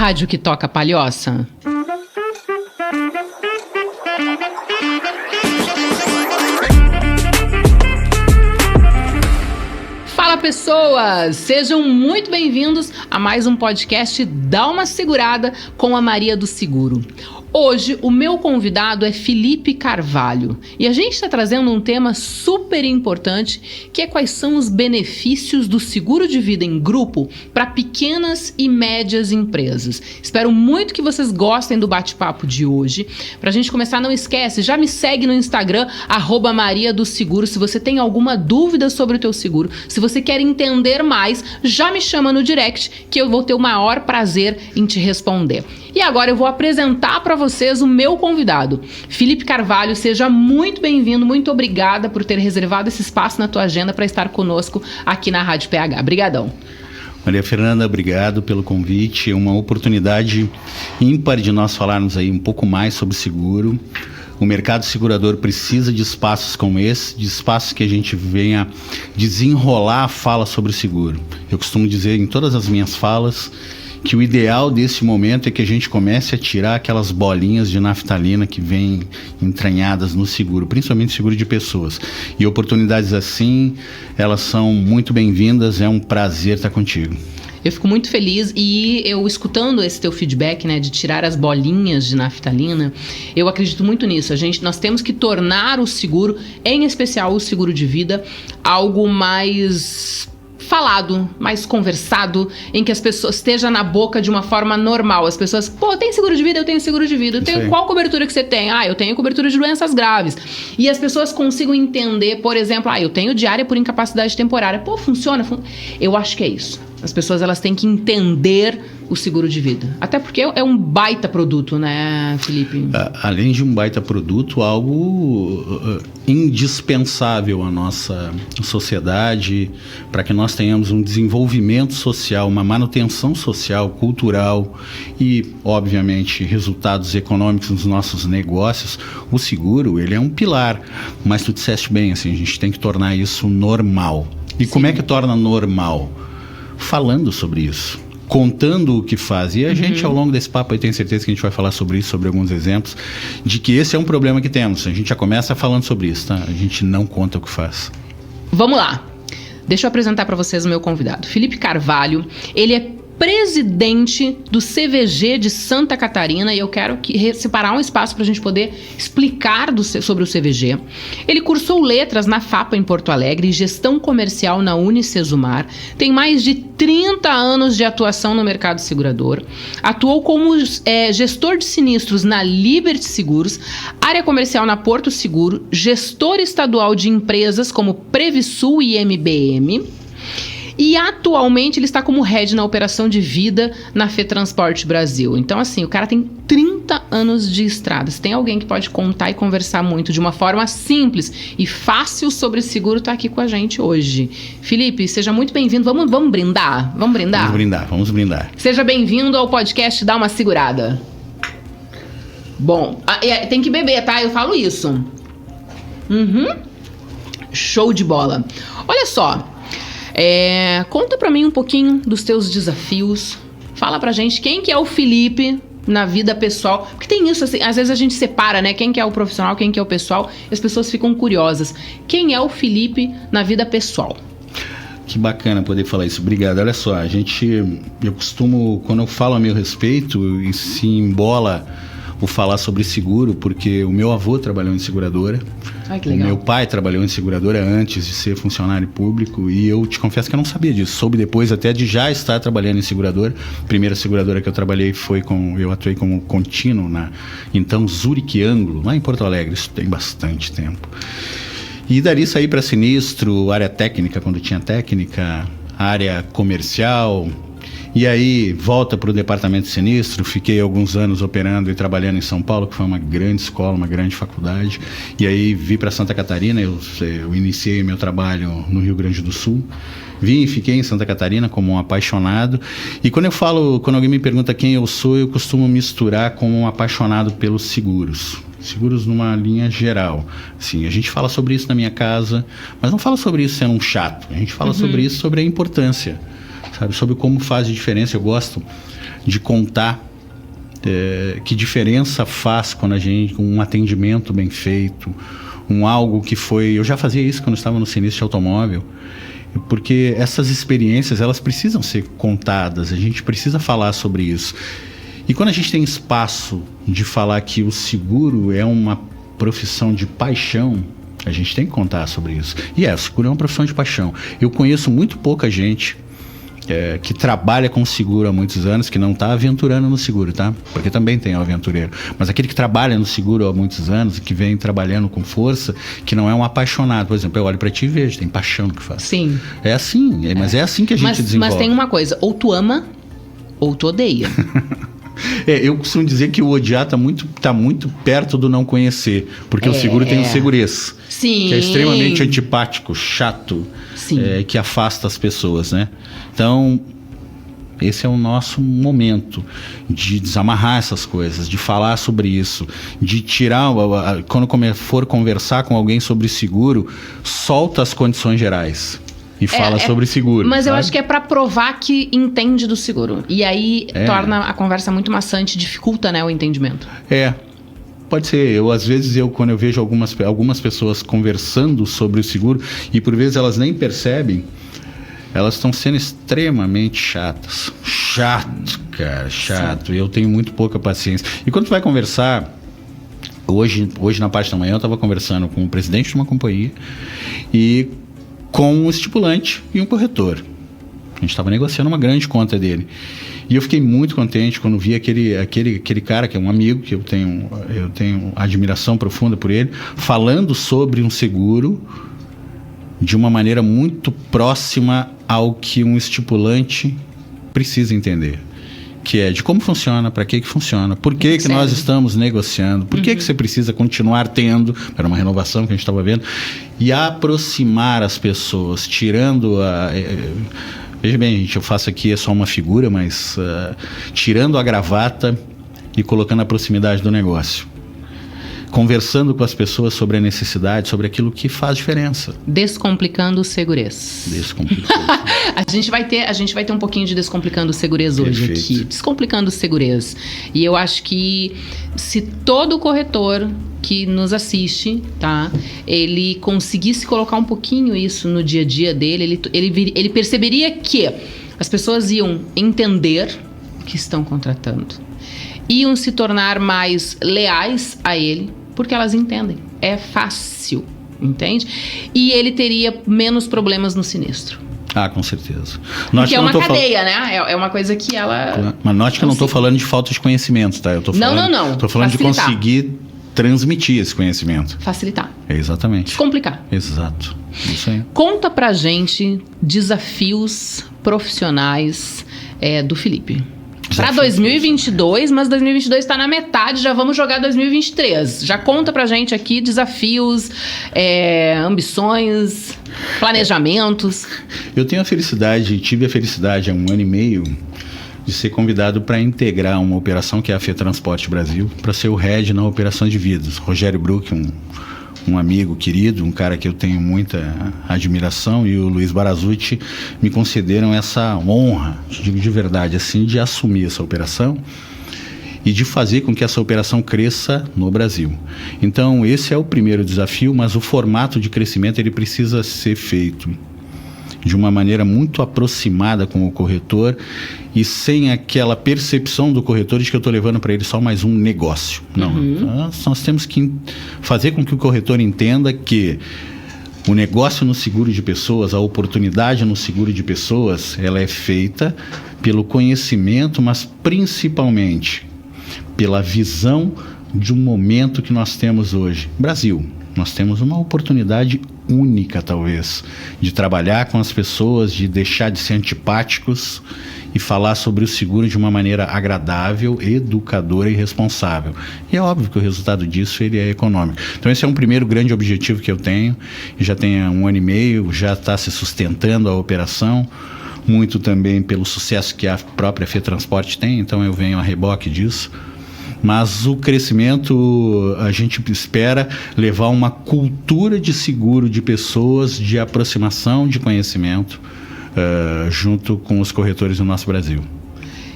rádio que toca palhoça. Fala, pessoas! Sejam muito bem-vindos a mais um podcast Dá uma Segurada com a Maria do Seguro. Hoje, o meu convidado é Felipe Carvalho e a gente está trazendo um tema super importante, que é quais são os benefícios do seguro de vida em grupo para pequenas e médias empresas. Espero muito que vocês gostem do bate-papo de hoje. Para a gente começar, não esquece, já me segue no Instagram, @mariadoseguro, se você tem alguma dúvida sobre o teu seguro. Se você quer entender mais, já me chama no direct, que eu vou ter o maior prazer em te responder. E agora eu vou apresentar para vocês o meu convidado. Felipe Carvalho, seja muito bem-vindo, muito obrigada por ter reservado esse espaço na tua agenda para estar conosco aqui na Rádio PH. Obrigadão. Maria Fernanda, obrigado pelo convite. É uma oportunidade ímpar de nós falarmos aí um pouco mais sobre seguro. O mercado segurador precisa de espaços como esse, de espaços que a gente venha desenrolar a fala sobre o seguro. Eu costumo dizer em todas as minhas falas que o ideal desse momento é que a gente comece a tirar aquelas bolinhas de naftalina que vêm entranhadas no seguro, principalmente seguro de pessoas. E oportunidades assim, elas são muito bem-vindas, é um prazer estar contigo. Eu fico muito feliz e eu escutando esse teu feedback, né, de tirar as bolinhas de naftalina, eu acredito muito nisso. Nós temos que tornar o seguro, em especial o seguro de vida, algo mais falado, mais conversado, em que as pessoas estejam na boca de uma forma normal. As pessoas, tem seguro de vida? Eu tenho seguro de vida. Qual cobertura que você tem? Eu tenho cobertura de doenças graves. E as pessoas consigam entender, por exemplo, eu tenho diária por incapacidade temporária. Funciona? Eu acho que é isso. As pessoas, elas têm que entender o seguro de vida. Até porque é um baita produto, né, Felipe? Além de um baita produto, algo indispensável à nossa sociedade, para que nós tenhamos um desenvolvimento social, uma manutenção social, cultural e, obviamente, resultados econômicos nos nossos negócios. O seguro, ele é um pilar. Mas tu disseste bem, assim, a gente tem que tornar isso normal. E Sim. Como é que torna normal? Falando sobre isso, contando o que faz. E a gente, ao longo desse papo, eu tenho certeza que a gente vai falar sobre isso, sobre alguns exemplos, de que esse é um problema que temos. A gente já começa falando sobre isso, tá? A gente não conta o que faz. Vamos lá. Deixa eu apresentar para vocês o meu convidado. Felipe Carvalho, ele é presidente do CVG de Santa Catarina e eu quero separar um espaço para a gente poder explicar sobre o CVG. Ele cursou letras na FAPA em Porto Alegre e gestão comercial na Unicesumar. Tem mais de 30 anos de atuação no mercado segurador. Atuou como gestor de sinistros na Liberty Seguros, área comercial na Porto Seguro, gestor estadual de empresas como Previsul e MBM. E atualmente ele está como head na operação de vida na FETransporte Brasil. Então, assim, o cara tem 30 anos de estrada. Se tem alguém que pode contar e conversar muito de uma forma simples e fácil sobre seguro, tá aqui com a gente hoje. Felipe, seja muito bem-vindo. Vamos brindar? Vamos brindar? Vamos brindar. Seja bem-vindo ao podcast Dá uma Segurada. Bom, tem que beber, tá? Eu falo isso. Show de bola. Olha só. Conta pra mim um pouquinho dos teus desafios. Fala pra gente quem que é o Felipe na vida pessoal. Porque tem isso, assim, às vezes a gente separa, né? Quem que é o profissional, quem que é o pessoal. E as pessoas ficam curiosas. Quem é o Felipe na vida pessoal? Que bacana poder falar isso. Obrigado. Olha só, eu costumo, quando eu falo a meu respeito, e se embola o falar sobre seguro, porque o meu avô trabalhou em seguradora. Ai, que legal. O meu pai trabalhou em seguradora antes de ser funcionário público e eu te confesso que eu não sabia disso. Soube depois até de já estar trabalhando em seguradora. A primeira seguradora que eu trabalhei eu atuei como contínuo na então Zurich Ângulo, lá em Porto Alegre. Isso tem bastante tempo. E dali saí para sinistro, área técnica, quando tinha técnica, área comercial. E aí, volta para o departamento de sinistro, fiquei alguns anos operando e trabalhando em São Paulo, que foi uma grande escola, uma grande faculdade. E aí, vim para Santa Catarina, eu iniciei meu trabalho no Rio Grande do Sul. Vim e fiquei em Santa Catarina como um apaixonado. E quando alguém me pergunta quem eu sou, eu costumo misturar como um apaixonado pelos seguros. Seguros numa linha geral. Assim, a gente fala sobre isso na minha casa, mas não fala sobre isso sendo um chato. A gente fala sobre isso, sobre a importância, sabe? Sobre como faz a diferença. Eu gosto de contar que diferença faz quando a gente, um atendimento bem feito, algo que foi... Eu já fazia isso quando estava no sinistro de automóvel, porque essas experiências, elas precisam ser contadas, a gente precisa falar sobre isso. E quando a gente tem espaço de falar que o seguro é uma profissão de paixão, a gente tem que contar sobre isso. E o seguro é uma profissão de paixão. Eu conheço muito pouca gente que trabalha com seguro há muitos anos, que não está aventurando no seguro, tá? Porque também tem o aventureiro. Mas aquele que trabalha no seguro há muitos anos, que vem trabalhando com força, que não é um apaixonado. Por exemplo, eu olho para ti e vejo, tem paixão no que faz. Sim. É assim, mas é assim que a gente desenvolve. Mas tem uma coisa, ou tu ama, ou tu odeia. Eu costumo dizer que o odiar tá muito perto do não conhecer, porque o seguro tem o segurez. Sim. Que é extremamente antipático, chato, que afasta as pessoas, né? Então, esse é o nosso momento de desamarrar essas coisas, de falar sobre isso, de tirar, quando for conversar com alguém sobre seguro, solta as condições gerais. E fala sobre seguro. Mas sabe? eu acho que é pra provar que entende do seguro. E aí torna a conversa muito maçante, dificulta, né, o entendimento. Pode ser. Às vezes, quando eu vejo algumas pessoas conversando sobre o seguro, e por vezes elas nem percebem, elas estão sendo extremamente chatas. Chato, cara, chato. Eu tenho muito pouca paciência. E quando tu vai conversar... Hoje na parte da manhã, eu estava conversando com o presidente de uma companhia e com um estipulante e um corretor. A gente estava negociando uma grande conta dele. E eu fiquei muito contente quando vi aquele cara, que é um amigo, que eu tenho admiração profunda por ele, falando sobre um seguro de uma maneira muito próxima ao que um estipulante precisa entender. Que é de como funciona, para que funciona, por que nós estamos negociando, por que você precisa continuar tendo, era uma renovação que a gente estava vendo, e aproximar as pessoas, tirando veja bem, gente, eu faço aqui, é só uma figura, mas tirando a gravata e colocando a proximidade do negócio. Conversando com as pessoas sobre a necessidade, sobre aquilo que faz diferença. Descomplicando o segurez. Descomplicando. A gente vai ter um pouquinho de Descomplicando o Segurez hoje aqui. Descomplicando o Segurez. E eu acho que se todo corretor que nos assiste, tá, ele conseguisse colocar um pouquinho isso no dia a dia dele, ele perceberia que as pessoas iam entender o que estão contratando. Iam se tornar mais leais a ele, porque elas entendem. É fácil, entende? E ele teria menos problemas no sinistro. Com certeza. Porque é uma cadeia, né? É uma coisa que ela... Mas note que eu não estou falando de falta de conhecimento, tá? Eu tô falando, não. Estou falando facilitar. De conseguir transmitir esse conhecimento. Facilitar. Exatamente. Descomplicar. Exato. Isso aí. Conta pra gente desafios profissionais do Felipe. Para 2022, mas 2022 está na metade, já vamos jogar 2023. Já conta pra gente aqui desafios, ambições, planejamentos. Eu tive a felicidade há 1 ano e meio de ser convidado para integrar uma operação que é a FETransporte Brasil, para ser o head na operação de vidas. Rogério Bruck, um amigo querido, um cara que eu tenho muita admiração, e o Luiz Barazucci me concederam essa honra, digo de verdade, assim, de assumir essa operação e de fazer com que essa operação cresça no Brasil. Então, esse é o primeiro desafio, mas o formato de crescimento ele precisa ser feito de uma maneira muito aproximada com o corretor e sem aquela percepção do corretor de que eu estou levando para ele só mais um negócio. Não, nós temos que fazer com que o corretor entenda que o negócio no seguro de pessoas, a oportunidade no seguro de pessoas, ela é feita pelo conhecimento, mas principalmente pela visão de um momento que nós temos hoje. Brasil, nós temos uma oportunidade única, talvez, de trabalhar com as pessoas, de deixar de ser antipáticos e falar sobre o seguro de uma maneira agradável, educadora e responsável. E é óbvio que o resultado disso ele é econômico. Então esse é um primeiro grande objetivo que eu tenho, e já tem 1 ano e meio, já está se sustentando a operação, muito também pelo sucesso que a própria FETransporte tem, então eu venho a reboque disso. Mas o crescimento, a gente espera levar uma cultura de seguro de pessoas, de aproximação de conhecimento, junto com os corretores do nosso Brasil.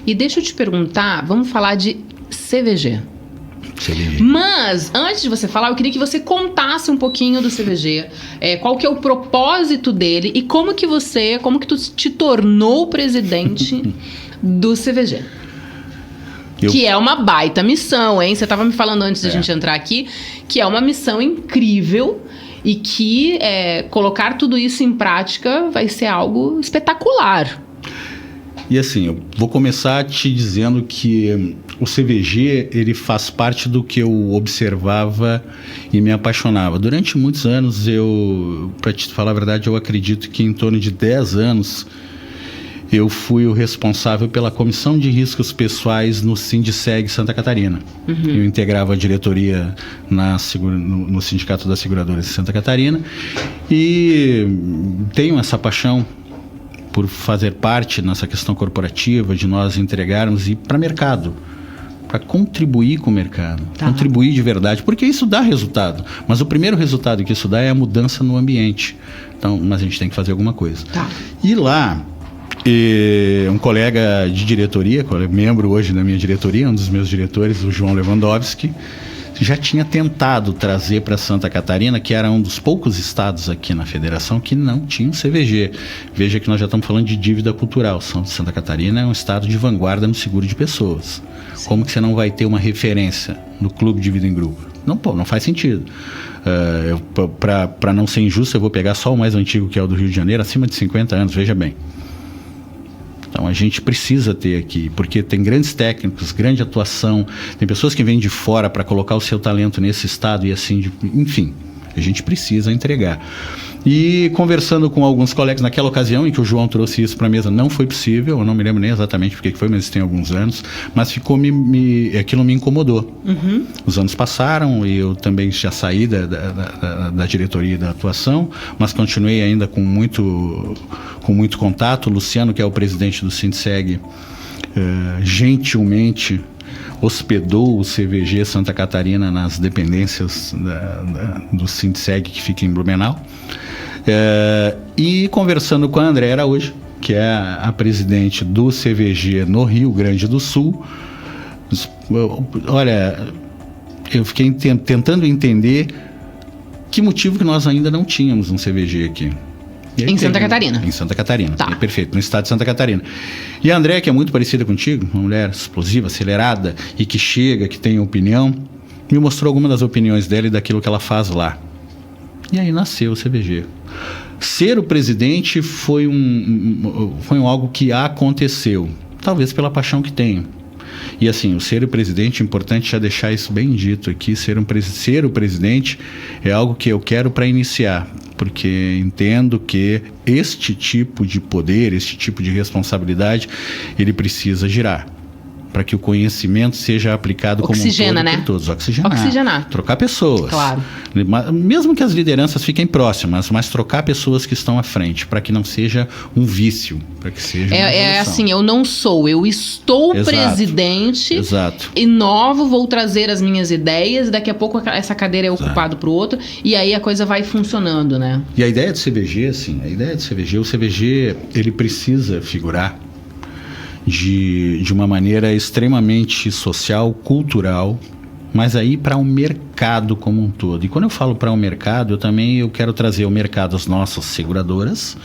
E deixa eu te perguntar, vamos falar de CVG. CVG. Mas, antes de você falar, eu queria que você contasse um pouquinho do CVG. Qual que é o propósito dele e como que tu te tornou presidente do CVG. Que é uma baita missão, hein? Você estava me falando antes da gente entrar aqui, que é uma missão incrível e que colocar tudo isso em prática vai ser algo espetacular. E assim, eu vou começar te dizendo que o CVG, ele faz parte do que eu observava e me apaixonava. Durante muitos anos, para te falar a verdade, eu acredito que em torno de 10 anos, eu fui o responsável pela comissão de riscos pessoais no Sindiceg Santa Catarina. Eu integrava a diretoria no Sindicato das Seguradoras de Santa Catarina e tenho essa paixão por fazer parte nessa questão corporativa, de nós entregarmos e para mercado, para contribuir com o mercado, contribuir de verdade, porque isso dá resultado, mas o primeiro resultado que isso dá é a mudança no ambiente. Então, mas a gente tem que fazer alguma coisa. E lá, um colega de diretoria, membro hoje da minha diretoria, um dos meus diretores, o João Lewandowski, já tinha tentado trazer para Santa Catarina, que era um dos poucos estados aqui na federação que não tinha um CVG. Veja que nós já estamos falando de dívida cultural. Santa Catarina é um estado de vanguarda no seguro de pessoas. Sim. Como que você não vai ter uma referência no clube de vida em grupo? Não faz sentido. Para não ser injusto, eu vou pegar só o mais antigo, que é o do Rio de Janeiro, acima de 50 anos, veja bem. Então a gente precisa ter aqui, porque tem grandes técnicos, grande atuação, tem pessoas que vêm de fora para colocar o seu talento nesse estado e assim, enfim, a gente precisa entregar. E conversando com alguns colegas naquela ocasião em que o João trouxe isso para a mesa, não foi possível, eu não me lembro nem exatamente porque que foi, mas isso tem alguns anos, mas aquilo me incomodou. Os anos passaram e eu também já saí da diretoria da atuação, mas continuei ainda com muito contato. O Luciano, que é o presidente do Sindiceg, gentilmente hospedou o CVG Santa Catarina nas dependências do Sindiceg, que fica em Blumenau. E conversando com a André Araújo, que é a presidente do CVG no Rio Grande do Sul, olha, eu fiquei tentando entender que motivo que nós ainda não tínhamos um CVG aqui. Em Santa Catarina. Em Santa Catarina, perfeito, no estado de Santa Catarina. E a André, que é muito parecida contigo, uma mulher explosiva, acelerada e que chega, que tem opinião, me mostrou algumas das opiniões dela e daquilo que ela faz lá. E aí nasceu o CVG. Ser o presidente foi algo que aconteceu, talvez pela paixão que tenho. E assim, o ser o presidente, é importante já deixar isso bem dito aqui, ser o presidente é algo que eu quero para iniciar, porque entendo que este tipo de poder, este tipo de responsabilidade, ele precisa girar, para que o conhecimento seja aplicado como um todo por todos. Oxigenar. Trocar pessoas. Claro. Mesmo que as lideranças fiquem próximas, mas trocar pessoas que estão à frente, para que não seja um vício, para que seja uma assim, eu estou presidente. Exato. Inovo, vou trazer as minhas ideias, daqui a pouco essa cadeira é ocupada para o outro, e aí a coisa vai funcionando, né? E a ideia do CVG, assim, o CVG, ele precisa figurar de uma maneira extremamente social, cultural, mas aí para o mercado como um todo. E quando eu falo para o mercado, eu quero trazer ao mercado as nossas seguradoras,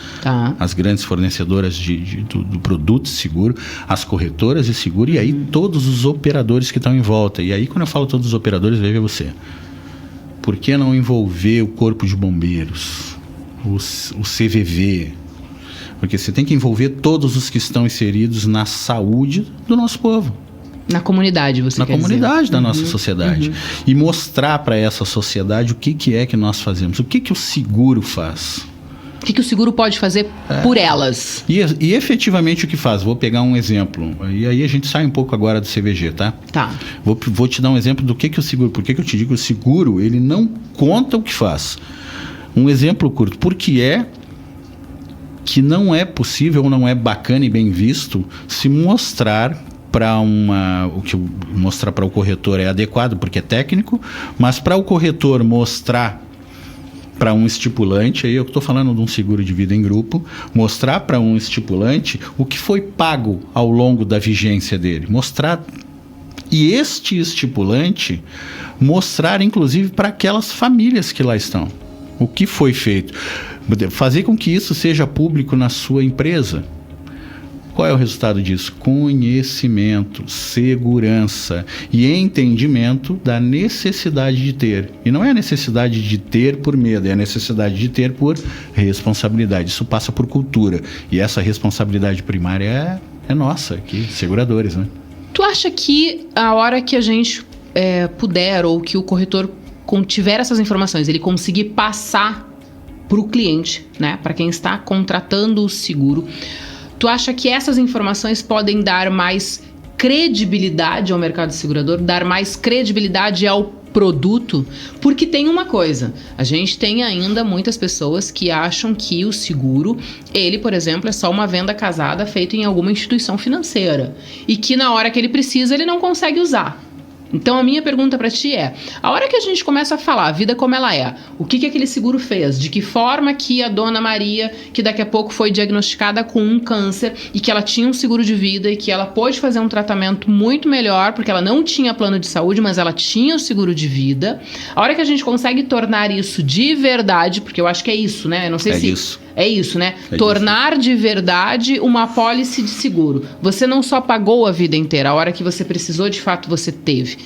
as grandes fornecedoras do produto de seguro, as corretoras de seguro e aí todos os operadores que estão em volta. E aí quando eu falo todos os operadores, veja você, por que não envolver o Corpo de Bombeiros, o CVV? Porque você tem que envolver todos os que estão inseridos na saúde do nosso povo. Na comunidade, você quer dizer. Na comunidade da nossa sociedade. E mostrar para essa sociedade o que é que nós fazemos. O que o seguro faz. O que o seguro pode fazer por elas. E efetivamente o que faz. Vou pegar um exemplo. E aí a gente sai um pouco agora do CVG, tá? Vou te dar um exemplo do que o seguro... Por que eu te digo que o seguro, ele não conta o que faz. Um exemplo curto. Por que não é possível, não é bacana e bem visto se mostrar o que mostrar para o corretor é adequado porque é técnico, mas para o corretor mostrar para um estipulante, aí eu estou falando de um seguro de vida em grupo, mostrar para um estipulante o que foi pago ao longo da vigência dele, mostrar, e este estipulante mostrar inclusive para aquelas famílias que lá estão, o que foi feito, fazer com que isso seja público na sua empresa. Qual é o resultado disso? Conhecimento, segurança e entendimento da necessidade de ter. E não é a necessidade de ter por medo, é a necessidade de ter por responsabilidade. Isso passa por cultura. E essa responsabilidade primária é nossa, aqui, seguradores, né? Tu acha que a hora que a gente puder, ou que o corretor tiver essas informações, ele conseguir passar para o cliente, né, para quem está contratando o seguro, tu acha que essas informações podem dar mais credibilidade ao mercado segurador, dar mais credibilidade ao produto? Porque tem uma coisa, a gente tem ainda muitas pessoas que acham que o seguro, ele, por exemplo, é só uma venda casada feita em alguma instituição financeira e que na hora que ele precisa, ele não consegue usar. Então a minha pergunta para ti é, a hora que a gente começa a falar a vida como ela é, o que aquele seguro fez, de que forma que a dona Maria, que daqui a pouco foi diagnosticada com um câncer e que ela tinha um seguro de vida e que ela pôde fazer um tratamento muito melhor porque ela não tinha plano de saúde, mas ela tinha o seguro de vida, a hora que a gente consegue tornar isso de verdade, porque eu acho que é isso, né? Eu não sei se... Isso. É isso, né? Tornar de verdade uma apólice de seguro. Você não só pagou a vida inteira, a hora que você precisou, de fato, você teve.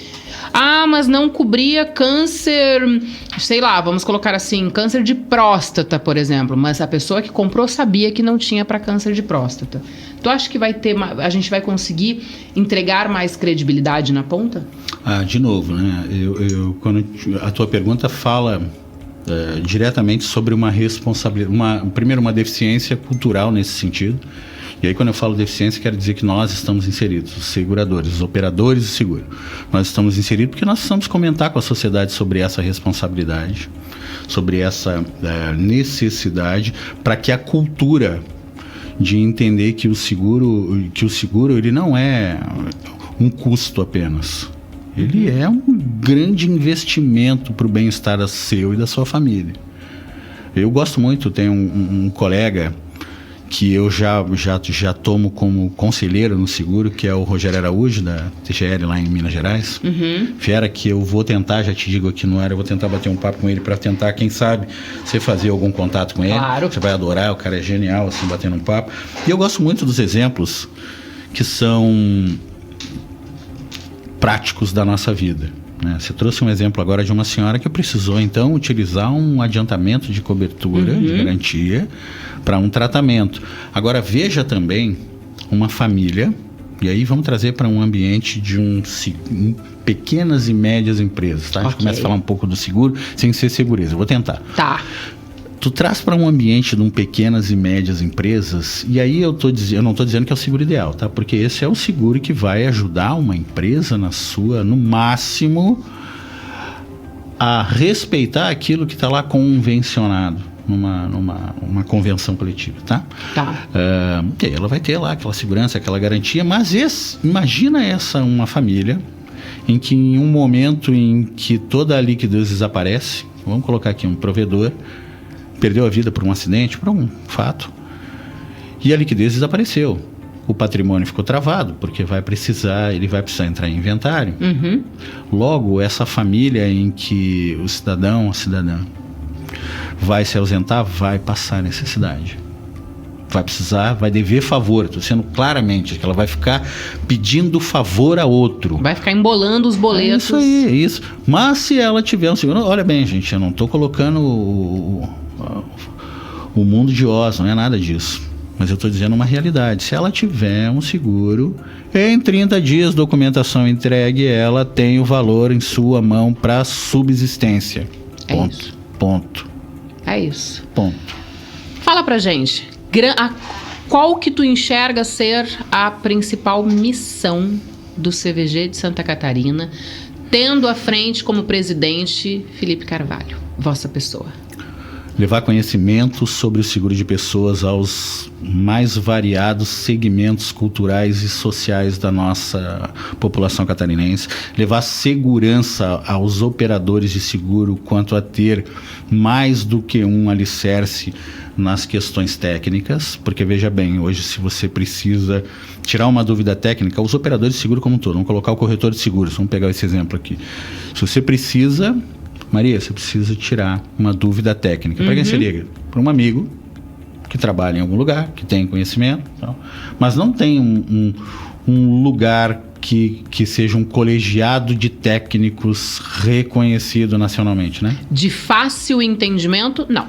Ah, mas não cobria câncer, sei lá, vamos colocar assim, câncer de próstata, por exemplo. Mas a pessoa que comprou sabia que não tinha para câncer de próstata. Tu acha que a gente vai conseguir entregar mais credibilidade na ponta? De novo, né? Quando a tua pergunta fala... diretamente sobre uma responsabilidade, primeiro uma deficiência cultural nesse sentido. E aí quando eu falo deficiência, quero dizer que nós estamos inseridos, os seguradores, os operadores de seguro. Nós estamos inseridos porque nós precisamos comentar com a sociedade sobre essa responsabilidade, sobre essa necessidade, para que a cultura de entender que o seguro ele não é um custo apenas. Ele é um grande investimento para o bem-estar seu e da sua família. Eu gosto muito, tenho um colega que eu já tomo como conselheiro no seguro, que é o Rogério Araújo, da TGL lá em Minas Gerais. Fera que eu vou tentar, já te digo aqui no ar, eu vou tentar bater um papo com ele para tentar, quem sabe, você fazer algum contato com ele. Claro. Você vai adorar, o cara é genial, assim, batendo um papo. E eu gosto muito dos exemplos que são... práticos da nossa vida, né? Você trouxe um exemplo agora de uma senhora que precisou então utilizar um adiantamento de cobertura, de garantia, para um tratamento. Agora veja também uma família, e aí vamos trazer para um ambiente de pequenas e médias empresas, tá? A gente começa a falar um pouco do seguro sem ser segureza, eu vou tentar. Tá. Tu traz para um ambiente de pequenas e médias empresas, e aí eu não estou dizendo que é o seguro ideal, tá? Porque esse é o seguro que vai ajudar uma empresa no máximo, a respeitar aquilo que está lá convencionado numa convenção coletiva, tá? Tá. Ela vai ter lá aquela segurança, aquela garantia, mas imagina uma família em que em um momento em que toda a liquidez desaparece, vamos colocar aqui um provedor, perdeu a vida por um acidente, por um fato, e a liquidez desapareceu. O patrimônio ficou travado, porque ele vai precisar entrar em inventário. Logo, essa família em que o cidadão, a cidadã, vai se ausentar, vai passar necessidade. Vai precisar, vai dever favor. Estou dizendo claramente que ela vai ficar pedindo favor a outro. Vai ficar embolando os boletos. Isso aí, é isso. Mas se ela tiver um seguro... Olha bem, gente, eu não estou colocando o mundo de Oz, não é nada disso. Mas eu estou dizendo uma realidade. Se ela tiver um seguro, em 30 dias, documentação entregue, ela tem o valor em sua mão para subsistência. Ponto. É isso. Ponto. É isso. Ponto. Fala pra gente, qual que tu enxerga ser a principal missão do CVG de Santa Catarina, tendo à frente como presidente Felipe Carvalho, vossa pessoa? levar conhecimento sobre o seguro de pessoas aos mais variados segmentos culturais e sociais da nossa população catarinense, levar segurança aos operadores de seguro quanto a ter mais do que um alicerce nas questões técnicas, porque veja bem, hoje se você precisa tirar uma dúvida técnica, os operadores de seguro como um todo, vamos colocar o corretor de seguros, vamos pegar esse exemplo aqui. Se você precisa, Maria, você precisa tirar uma dúvida técnica. Para quem você liga? Para um amigo que trabalha em algum lugar, que tem conhecimento, mas não tem um lugar que seja um colegiado de técnicos reconhecido nacionalmente, né? De fácil entendimento, não.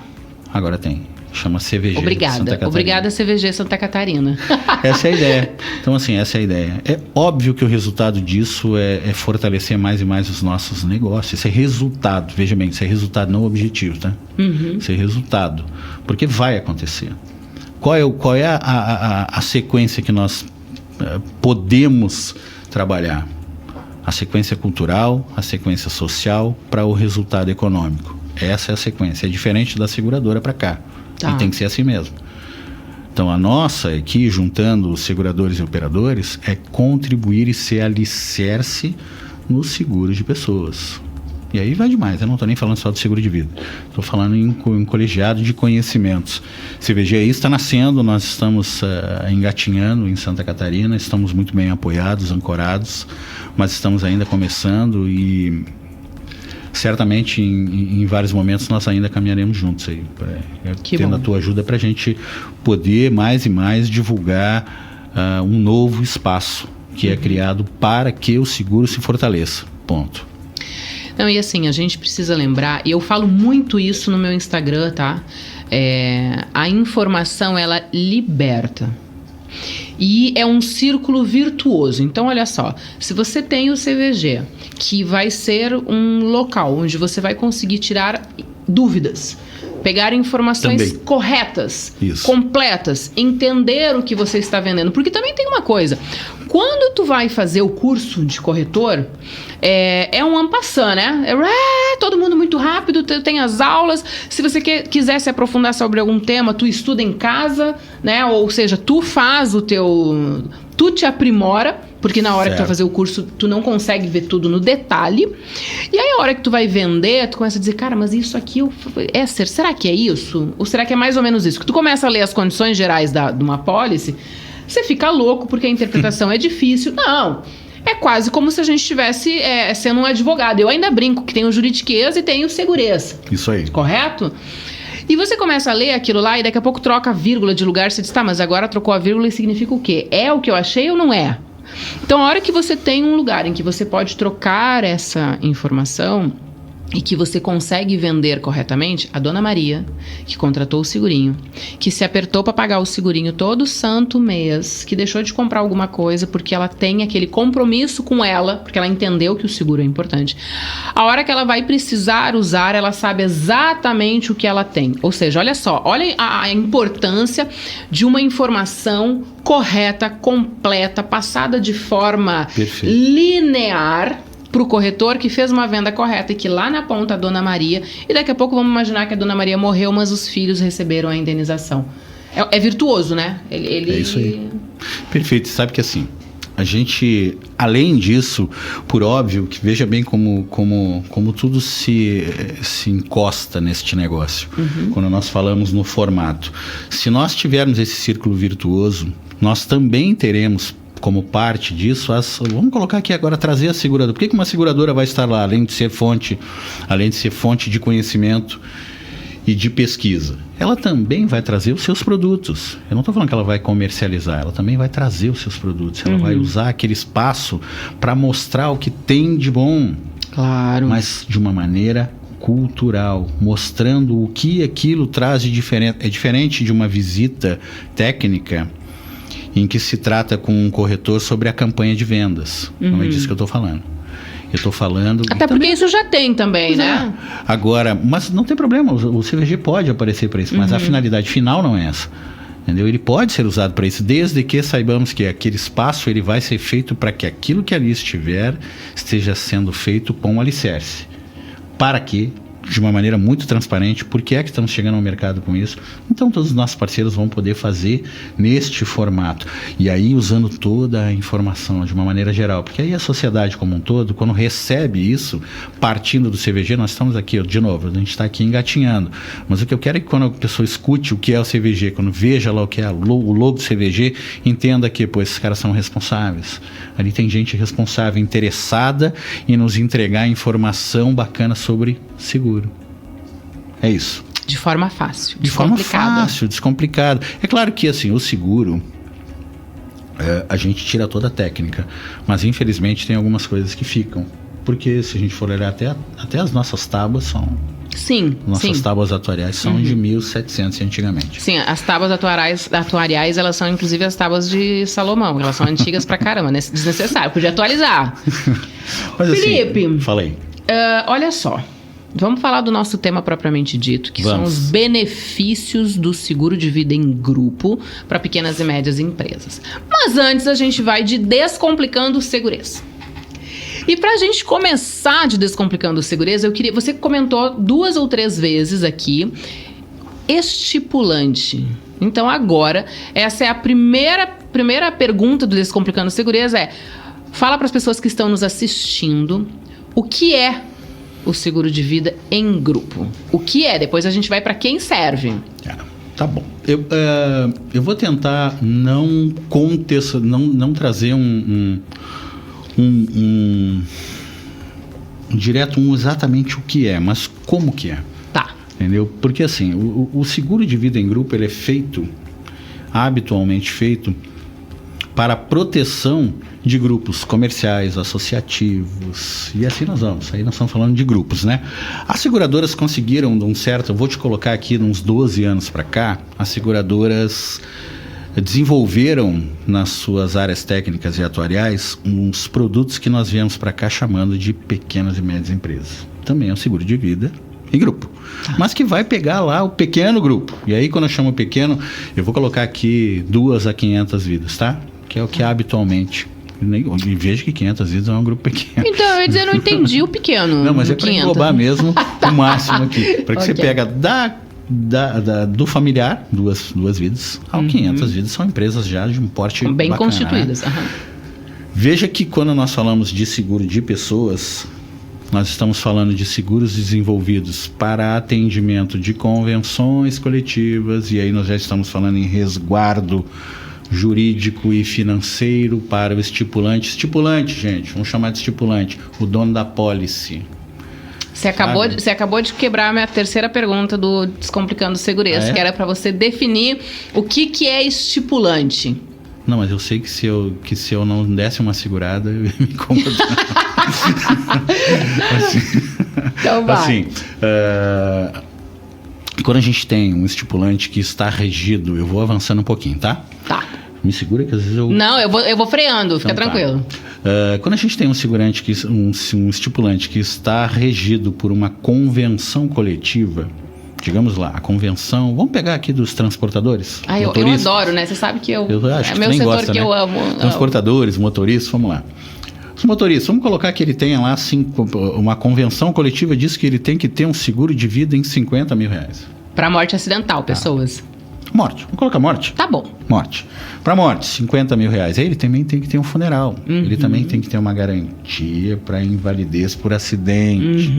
Agora tem. Chama CVG Santa Catarina. Obrigada, CVG Santa Catarina. Essa é a ideia. Então, assim, essa é a ideia. É óbvio que o resultado disso é fortalecer mais e mais os nossos negócios. Isso é resultado. Veja bem, isso é resultado, não objetivo, tá? Isso é resultado. Porque vai acontecer. Qual é a sequência que nós podemos trabalhar? A sequência cultural, a sequência social para o resultado econômico. Essa é a sequência. É diferente da seguradora para cá. E tem que ser assim mesmo. Então, a nossa aqui, juntando os seguradores e operadores, é contribuir e ser alicerce no seguro de pessoas. E aí vai demais, eu não estou nem falando só do seguro de vida. Estou falando em colegiado de conhecimentos. CVG aí está nascendo, nós estamos engatinhando em Santa Catarina, estamos muito bem apoiados, ancorados, mas estamos ainda começando e certamente em vários momentos nós ainda caminharemos juntos aí, tendo a tua ajuda para a gente poder mais e mais divulgar um novo espaço que é criado para que o seguro se fortaleça, ponto. Não, e assim, a gente precisa lembrar, e eu falo muito isso no meu Instagram, tá? A informação, ela liberta. E é um círculo virtuoso. Então, olha só, se você tem o CVG, que vai ser um local onde você vai conseguir tirar dúvidas, pegar informações corretas, completas, entender o que você está vendendo. Porque também tem uma coisa, quando tu vai fazer o curso de corretor, é um en passant, né? Todo mundo muito rápido, tem as aulas. Se você quiser se aprofundar sobre algum tema, tu estuda em casa, né? Ou seja, tu faz o teu... Tu te aprimora, porque na hora que tu vai fazer o curso, tu não consegue ver tudo no detalhe. E aí, a hora que tu vai vender, tu começa a dizer, cara, mas isso aqui, será que é isso? Ou será que é mais ou menos isso? Que tu começa a ler as condições gerais de uma apólice, você fica louco, porque a interpretação é difícil. Não, é quase como se a gente estivesse sendo um advogado. Eu ainda brinco que tem o juridiquês e tem o segureza. Isso aí. Correto? E você começa a ler aquilo lá e daqui a pouco troca a vírgula de lugar. Você diz, tá, mas agora trocou a vírgula e significa o quê? É o que eu achei ou não é? Então, a hora que você tem um lugar em que você pode trocar essa informação e que você consegue vender corretamente, a Dona Maria, que contratou o segurinho, que se apertou para pagar o segurinho todo santo mês, que deixou de comprar alguma coisa porque ela tem aquele compromisso com ela, porque ela entendeu que o seguro é importante. A hora que ela vai precisar usar, ela sabe exatamente o que ela tem. Ou seja, olha só, olha a importância de uma informação correta, completa, passada de forma linear para o corretor que fez uma venda correta e que lá na ponta a Dona Maria, e daqui a pouco vamos imaginar que a Dona Maria morreu, mas os filhos receberam a indenização. É virtuoso, né? É isso aí. Perfeito. Sabe que assim, a gente, além disso, por óbvio, que veja bem como tudo se encosta neste negócio, quando nós falamos no formato. Se nós tivermos esse círculo virtuoso, nós também teremos como parte disso, vamos colocar aqui agora, trazer a seguradora. Por que uma seguradora vai estar lá, além de ser fonte de conhecimento e de pesquisa? Ela também vai trazer os seus produtos. Eu não estou falando que ela vai comercializar, ela também vai trazer os seus produtos. Ela vai usar aquele espaço para mostrar o que tem de bom. Claro. Mas de uma maneira cultural, mostrando o que aquilo traz de diferente. É diferente de uma visita técnica em que se trata com um corretor sobre a campanha de vendas. Não é disso que eu estou falando. Eu estou falando... Até porque isso já tem também, né? Agora, mas não tem problema, o CVG pode aparecer para isso, mas a finalidade final não é essa. Entendeu? Ele pode ser usado para isso, desde que saibamos que aquele espaço ele vai ser feito para que aquilo que ali esteja sendo feito com alicerce. Para que de uma maneira muito transparente por que é que estamos chegando ao mercado com isso. Então todos os nossos parceiros vão poder fazer neste formato. E aí usando toda a informação de uma maneira geral. Porque aí a sociedade como um todo, quando recebe isso, partindo do CVG, nós estamos aqui, de novo, a gente está aqui engatinhando. Mas o que eu quero é que quando a pessoa escute o que é o CVG, quando veja lá o que é o logo do CVG, entenda que, pô, esses caras são responsáveis. Ali tem gente responsável, interessada em nos entregar informação bacana sobre seguro. É isso. De forma fácil. De forma fácil, descomplicado. É claro que assim, o seguro, a gente tira toda a técnica, mas infelizmente tem algumas coisas que ficam. Porque se a gente for olhar até as nossas tábuas são... Sim, Nossas tábuas atuariais são de 1700 antigamente. Sim, as tábuas atuariais, elas são inclusive as tábuas de Salomão. Elas são antigas pra caramba, desnecessário. Podia atualizar. Mas, Felipe, assim, falei. Olha só. Vamos falar do nosso tema propriamente dito, que são os benefícios do seguro de vida em grupo para pequenas e médias empresas. Mas antes a gente vai de Descomplicando Segurança. E pra gente começar de Descomplicando Segurança, eu queria... Você comentou 2 ou 3 vezes aqui, estipulante. Então agora, essa é a primeira pergunta do Descomplicando Segurança, fala para as pessoas que estão nos assistindo o que é o seguro de vida em grupo. O que é? Depois a gente vai para quem serve. Tá bom. Eu vou tentar não trazer direto exatamente o que é, mas como que é. Tá. Entendeu? Porque assim, o seguro de vida em grupo, ele é habitualmente feito para proteção de grupos comerciais, associativos, e assim nós vamos. Aí nós estamos falando de grupos, né? As seguradoras conseguiram, eu vou te colocar aqui, uns 12 anos para cá, as seguradoras desenvolveram nas suas áreas técnicas e atuariais uns produtos que nós viemos para cá chamando de pequenas e médias empresas. Também é um seguro de vida em grupo, mas que vai pegar lá o pequeno grupo. E aí quando eu chamo pequeno, eu vou colocar aqui 2 a 500 vidas, tá? Que é o que habitualmente... E veja que 500 vidas é um grupo pequeno. Então, eu ia dizer, eu não entendi o pequeno. Não, mas é para englobar mesmo o máximo aqui. Para que você pega do familiar, duas vidas, ao 500 vidas, são empresas já de um porte bem bacana, constituídas. Né? Veja que quando nós falamos de seguro de pessoas, nós estamos falando de seguros desenvolvidos para atendimento de convenções coletivas, e aí nós já estamos falando em resguardo jurídico e financeiro para o estipulante. Estipulante, gente, vamos chamar de estipulante, o dono da pólice. Você acabou de quebrar a minha terceira pergunta do Descomplicando Segurança, que era para você definir o que é estipulante. Não, mas eu sei que se eu não desse uma segurada, eu ia me incomodar. Então vai. Assim, quando a gente tem um estipulante que está regido, eu vou avançando um pouquinho, tá? Tá. Me segura que às vezes eu... Não, eu vou freando, fica então, tranquilo. Quando a gente tem um estipulante que está regido por uma convenção coletiva, digamos lá, a convenção... Vamos pegar aqui dos transportadores? Eu adoro, né? Você sabe que eu acho que meu setor gosta, que né? eu amo. Transportadores, motoristas, vamos lá. Os motoristas, vamos colocar que ele tenha lá, assim, uma convenção coletiva diz que ele tem que ter um seguro de vida em R$50 mil. Para morte acidental, pessoas. Morte, vamos colocar morte. Tá bom. Morte. Para morte, R$50 mil. Aí ele também tem que ter um funeral. Ele também tem que ter uma garantia para invalidez por acidente.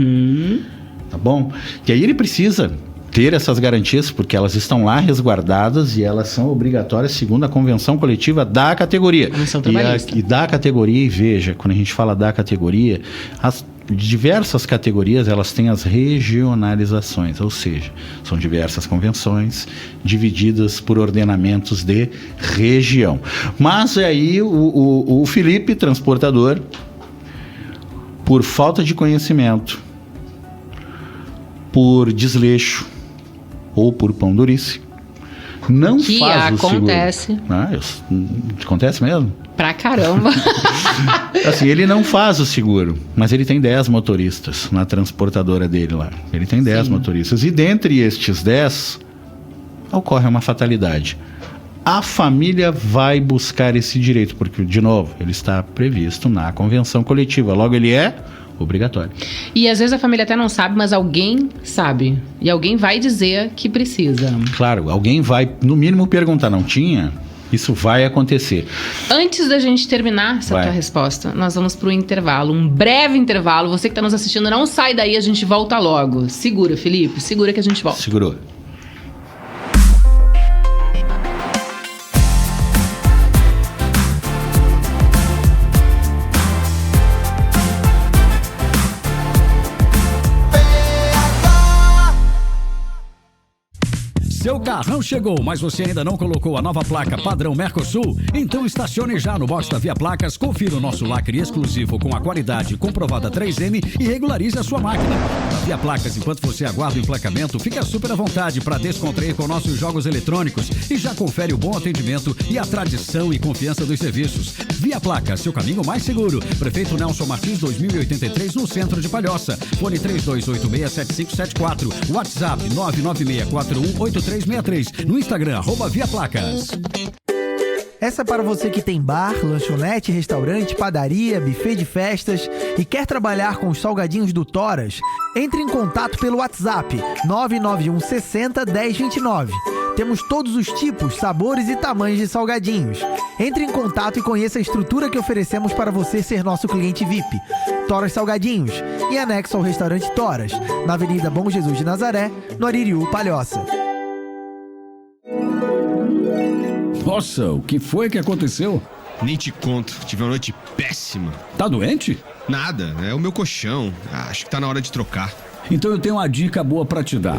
Tá bom? E aí ele precisa ter essas garantias, porque elas estão lá resguardadas e elas são obrigatórias segundo a convenção coletiva da categoria. E da categoria, e veja, quando a gente fala da categoria, as diversas categorias, elas têm as regionalizações, ou seja, são diversas convenções divididas por ordenamentos de região. Mas aí o Felipe, transportador, por falta de conhecimento, por desleixo ou por pão durice, não que faz acontece. O seguro. Acontece mesmo? Pra caramba. Assim, ele não faz o seguro, mas ele tem 10 motoristas na transportadora dele lá. Ele tem 10 motoristas. E dentre estes 10, ocorre uma fatalidade. A família vai buscar esse direito, porque, de novo, ele está previsto na convenção coletiva. Logo, ele é obrigatório. E às vezes a família até não sabe, mas alguém sabe. E alguém vai dizer que precisa. Claro, alguém vai, no mínimo, perguntar, não tinha? Isso vai acontecer. Antes da gente terminar essa tua resposta, nós vamos pro intervalo. Um breve intervalo. Você que tá nos assistindo, não sai daí, a gente volta logo. Segura, Felipe, segura que a gente volta. Segurou. Seu carrão chegou, mas você ainda não colocou a nova placa padrão Mercosul? Então estacione já no box da Via Placas, confira o nosso lacre exclusivo com a qualidade comprovada 3M e regularize a sua máquina. Na Via Placas, enquanto você aguarda o emplacamento, fica super à vontade para descontrair com nossos jogos eletrônicos e já confere o bom atendimento e a tradição e confiança dos serviços. Via Placas, seu caminho mais seguro. Prefeito Nelson Martins, 2083, no centro de Palhoça. Fone 3286-7574. WhatsApp 996418363. No Instagram, @Via Placas. Essa é para você que tem bar, lanchonete, restaurante, padaria, buffet de festas e quer trabalhar com os salgadinhos do Toras. Entre em contato pelo WhatsApp 991 60 1029. Temos todos os tipos, sabores e tamanhos de salgadinhos. Entre em contato e conheça a estrutura que oferecemos para você ser nosso cliente VIP. Toras Salgadinhos, em anexo ao restaurante Toras, na Avenida Bom Jesus de Nazaré, no Aririú, Palhoça. Nossa, o que foi que aconteceu? Nem te conto, tive uma noite péssima. Tá doente? Nada, é o meu colchão. Acho que tá na hora de trocar. Então eu tenho uma dica boa pra te dar.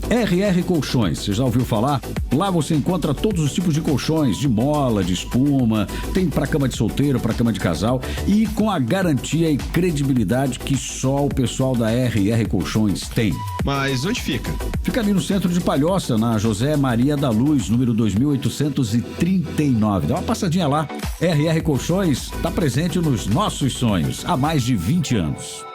RR Colchões, você já ouviu falar? Lá você encontra todos os tipos de colchões, de mola, de espuma, tem pra cama de solteiro, pra cama de casal e com a garantia e credibilidade que só o pessoal da RR Colchões tem. Mas onde fica? Fica ali no centro de Palhoça, na José Maria da Luz, número 2839. Dá uma passadinha lá. RR Colchões está presente nos nossos sonhos há mais de 20 anos.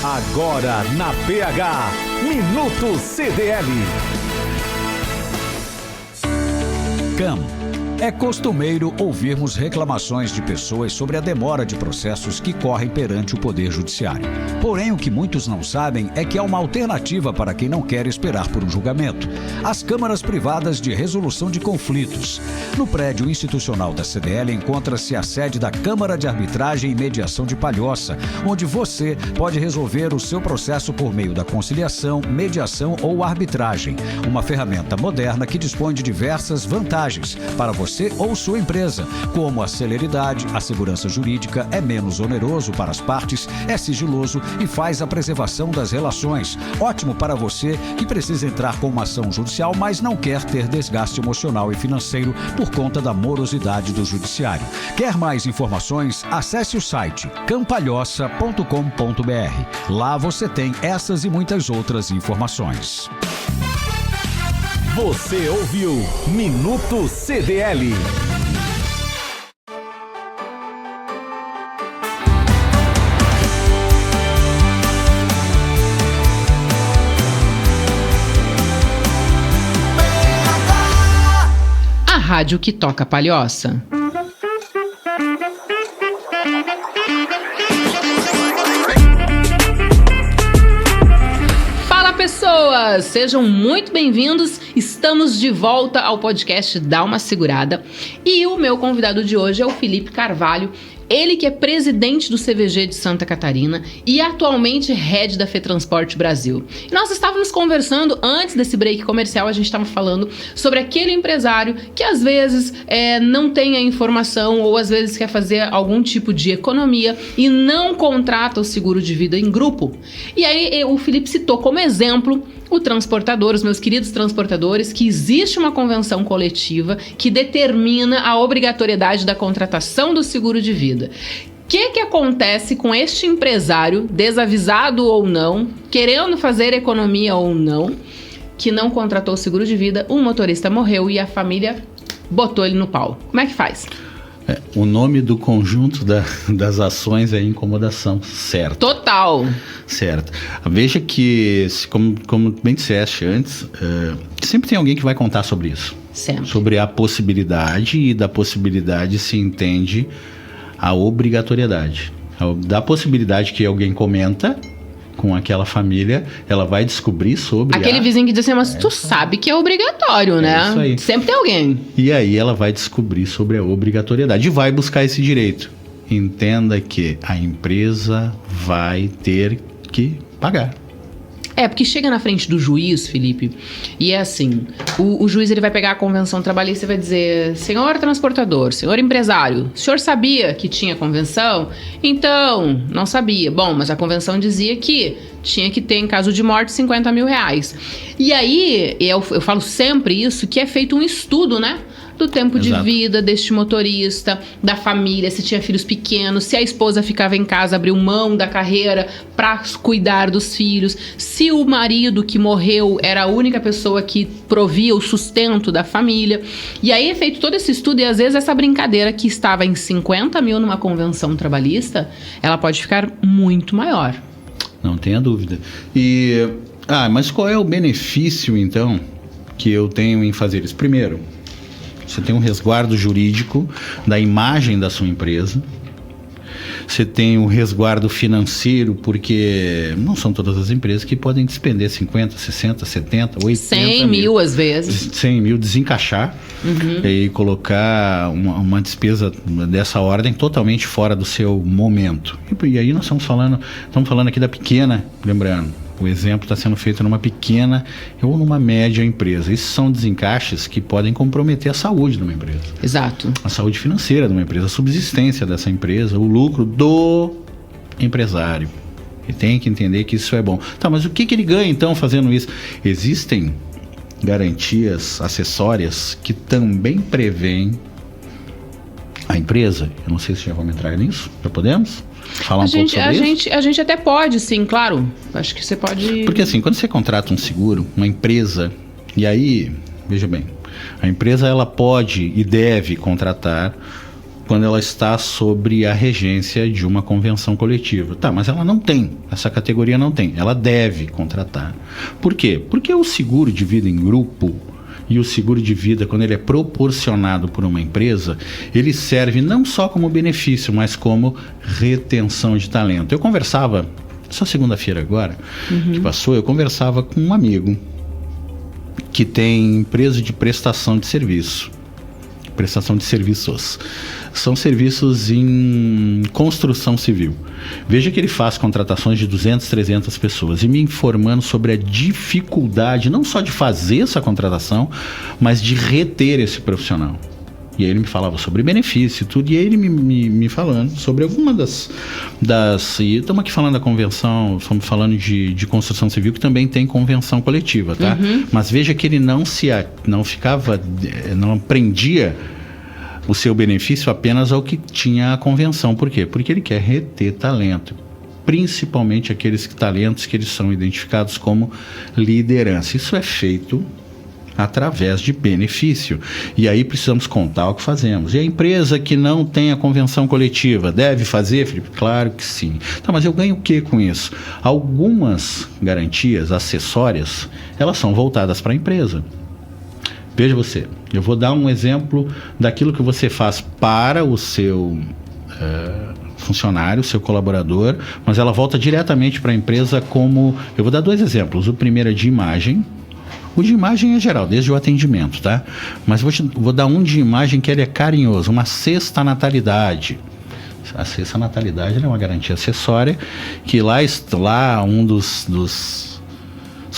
Agora na PH, Minuto CDL. CAM. É costumeiro ouvirmos reclamações de pessoas sobre a demora de processos que correm perante o Poder Judiciário. Porém, o que muitos não sabem é que há uma alternativa para quem não quer esperar por um julgamento: as câmaras privadas de resolução de conflitos. No prédio institucional da CDL encontra-se a sede da Câmara de Arbitragem e Mediação de Palhoça, onde você pode resolver o seu processo por meio da conciliação, mediação ou arbitragem. Uma ferramenta moderna que dispõe de diversas vantagens para você ou sua empresa, como a celeridade, a segurança jurídica, é menos oneroso para as partes, é sigiloso e faz a preservação das relações. Ótimo para você que precisa entrar com uma ação judicial, mas não quer ter desgaste emocional e financeiro por conta da morosidade do judiciário. Quer mais informações? Acesse o site campalhoça.com.br. Lá você tem essas e muitas outras informações. Você ouviu Minuto CDL. A rádio que toca Palhoça. Pessoas, sejam muito bem-vindos. Estamos de volta ao podcast Dá Uma Segurada. E o meu convidado de hoje é o Felipe Carvalho. Ele que é presidente do CVG de Santa Catarina e atualmente head da FETransporte Brasil. E nós estávamos conversando, antes desse break comercial, a gente estava falando sobre aquele empresário que às vezes não tem a informação ou às vezes quer fazer algum tipo de economia e não contrata o seguro de vida em grupo. E aí o Felipe citou como exemplo o transportador, os meus queridos transportadores, que existe uma convenção coletiva que determina a obrigatoriedade da contratação do seguro de vida. O que acontece com este empresário, desavisado ou não, querendo fazer economia ou não, que não contratou o seguro de vida, um motorista morreu e a família botou ele no pau? Como é que faz? O nome do conjunto das ações é incomodação, certo? Total. Certo. Veja que, como bem disseste antes, sempre tem alguém que vai contar sobre isso. Sempre. Sobre a possibilidade, e da possibilidade se entende a obrigatoriedade. Da possibilidade que alguém comenta com aquela família, ela vai descobrir sobre Aquele vizinho que diz assim, mas tu sabe que é obrigatório, né? isso aí. Sempre tem alguém. E aí ela vai descobrir sobre a obrigatoriedade e vai buscar esse direito. Entenda que a empresa vai ter que pagar. Porque chega na frente do juiz, Felipe, e é assim, o juiz ele vai pegar a convenção trabalhista e vai dizer, senhor transportador, senhor empresário, o senhor sabia que tinha convenção? Então, não sabia. Bom, mas a convenção dizia que tinha que ter, em caso de morte, 50 mil reais. E aí, eu falo sempre isso, que é feito um estudo, né? Do tempo Exato. de vida deste motorista, da família, se tinha filhos pequenos, se a esposa ficava em casa, abriu mão da carreira para cuidar dos filhos, se o marido que morreu era a única pessoa que provia o sustento da família. E aí é feito todo esse estudo e às vezes essa brincadeira que estava em 50 mil numa convenção trabalhista, ela pode ficar muito maior. Não tenha dúvida. Mas qual é o benefício, então, que eu tenho em fazer isso? Primeiro, você tem um resguardo jurídico da imagem da sua empresa. Você tem um resguardo financeiro, porque não são todas as empresas que podem despender 50, 60, 70, 80 100 mil às vezes. 100 mil, desencaixar e colocar uma despesa dessa ordem totalmente fora do seu momento. E aí nós estamos falando aqui da pequena, lembrando, o exemplo está sendo feito numa pequena ou numa média empresa. Esses são desencaixes que podem comprometer a saúde de uma empresa. Exato. A saúde financeira de uma empresa, a subsistência dessa empresa, o lucro do empresário. E tem que entender que isso é bom. Tá, mas o que ele ganha então fazendo isso? Existem garantias acessórias que também prevêem a empresa. Eu não sei se já vamos entrar nisso. Já podemos? Falar um pouco sobre isso? A gente até pode, sim, claro. Acho que você pode... Porque assim, quando você contrata um seguro, uma empresa, e aí, veja bem, a empresa ela pode e deve contratar quando ela está sobre a regência de uma convenção coletiva. Tá, mas ela não tem, essa categoria não tem, ela deve contratar. Por quê? Porque o seguro de vida em grupo e o seguro de vida, quando ele é proporcionado por uma empresa, ele serve não só como benefício, mas como retenção de talento. Eu conversava, só segunda-feira agora, que passou, eu conversava com um amigo que tem empresa de prestação de serviço. Prestação de serviços. São serviços em construção civil. Veja que ele faz contratações de 200, 300 pessoas e me informando sobre a dificuldade, não só de fazer essa contratação, mas de reter esse profissional. E aí ele me falava sobre benefício e tudo, e aí ele me falando sobre alguma das e estamos aqui falando da convenção, estamos falando de construção civil, que também tem convenção coletiva, tá? Mas veja que ele não prendia o seu benefício apenas ao que tinha a convenção. Por quê? Porque ele quer reter talento, principalmente aqueles talentos que eles são identificados como liderança. Isso é feito através de benefício. E aí precisamos contar o que fazemos. E a empresa que não tem a convenção coletiva deve fazer, Felipe? Claro que sim. Tá, mas eu ganho o que com isso? Algumas garantias acessórias, elas são voltadas para a empresa. Veja você, eu vou dar um exemplo daquilo que você faz para o seu funcionário, seu colaborador, mas ela volta diretamente para a empresa como... Eu vou dar 2 exemplos. O primeiro é de imagem. O de imagem é geral, desde o atendimento, tá? Mas vou dar um de imagem que ele é carinhoso, uma sexta natalidade. A sexta natalidade é uma garantia acessória que lá um dos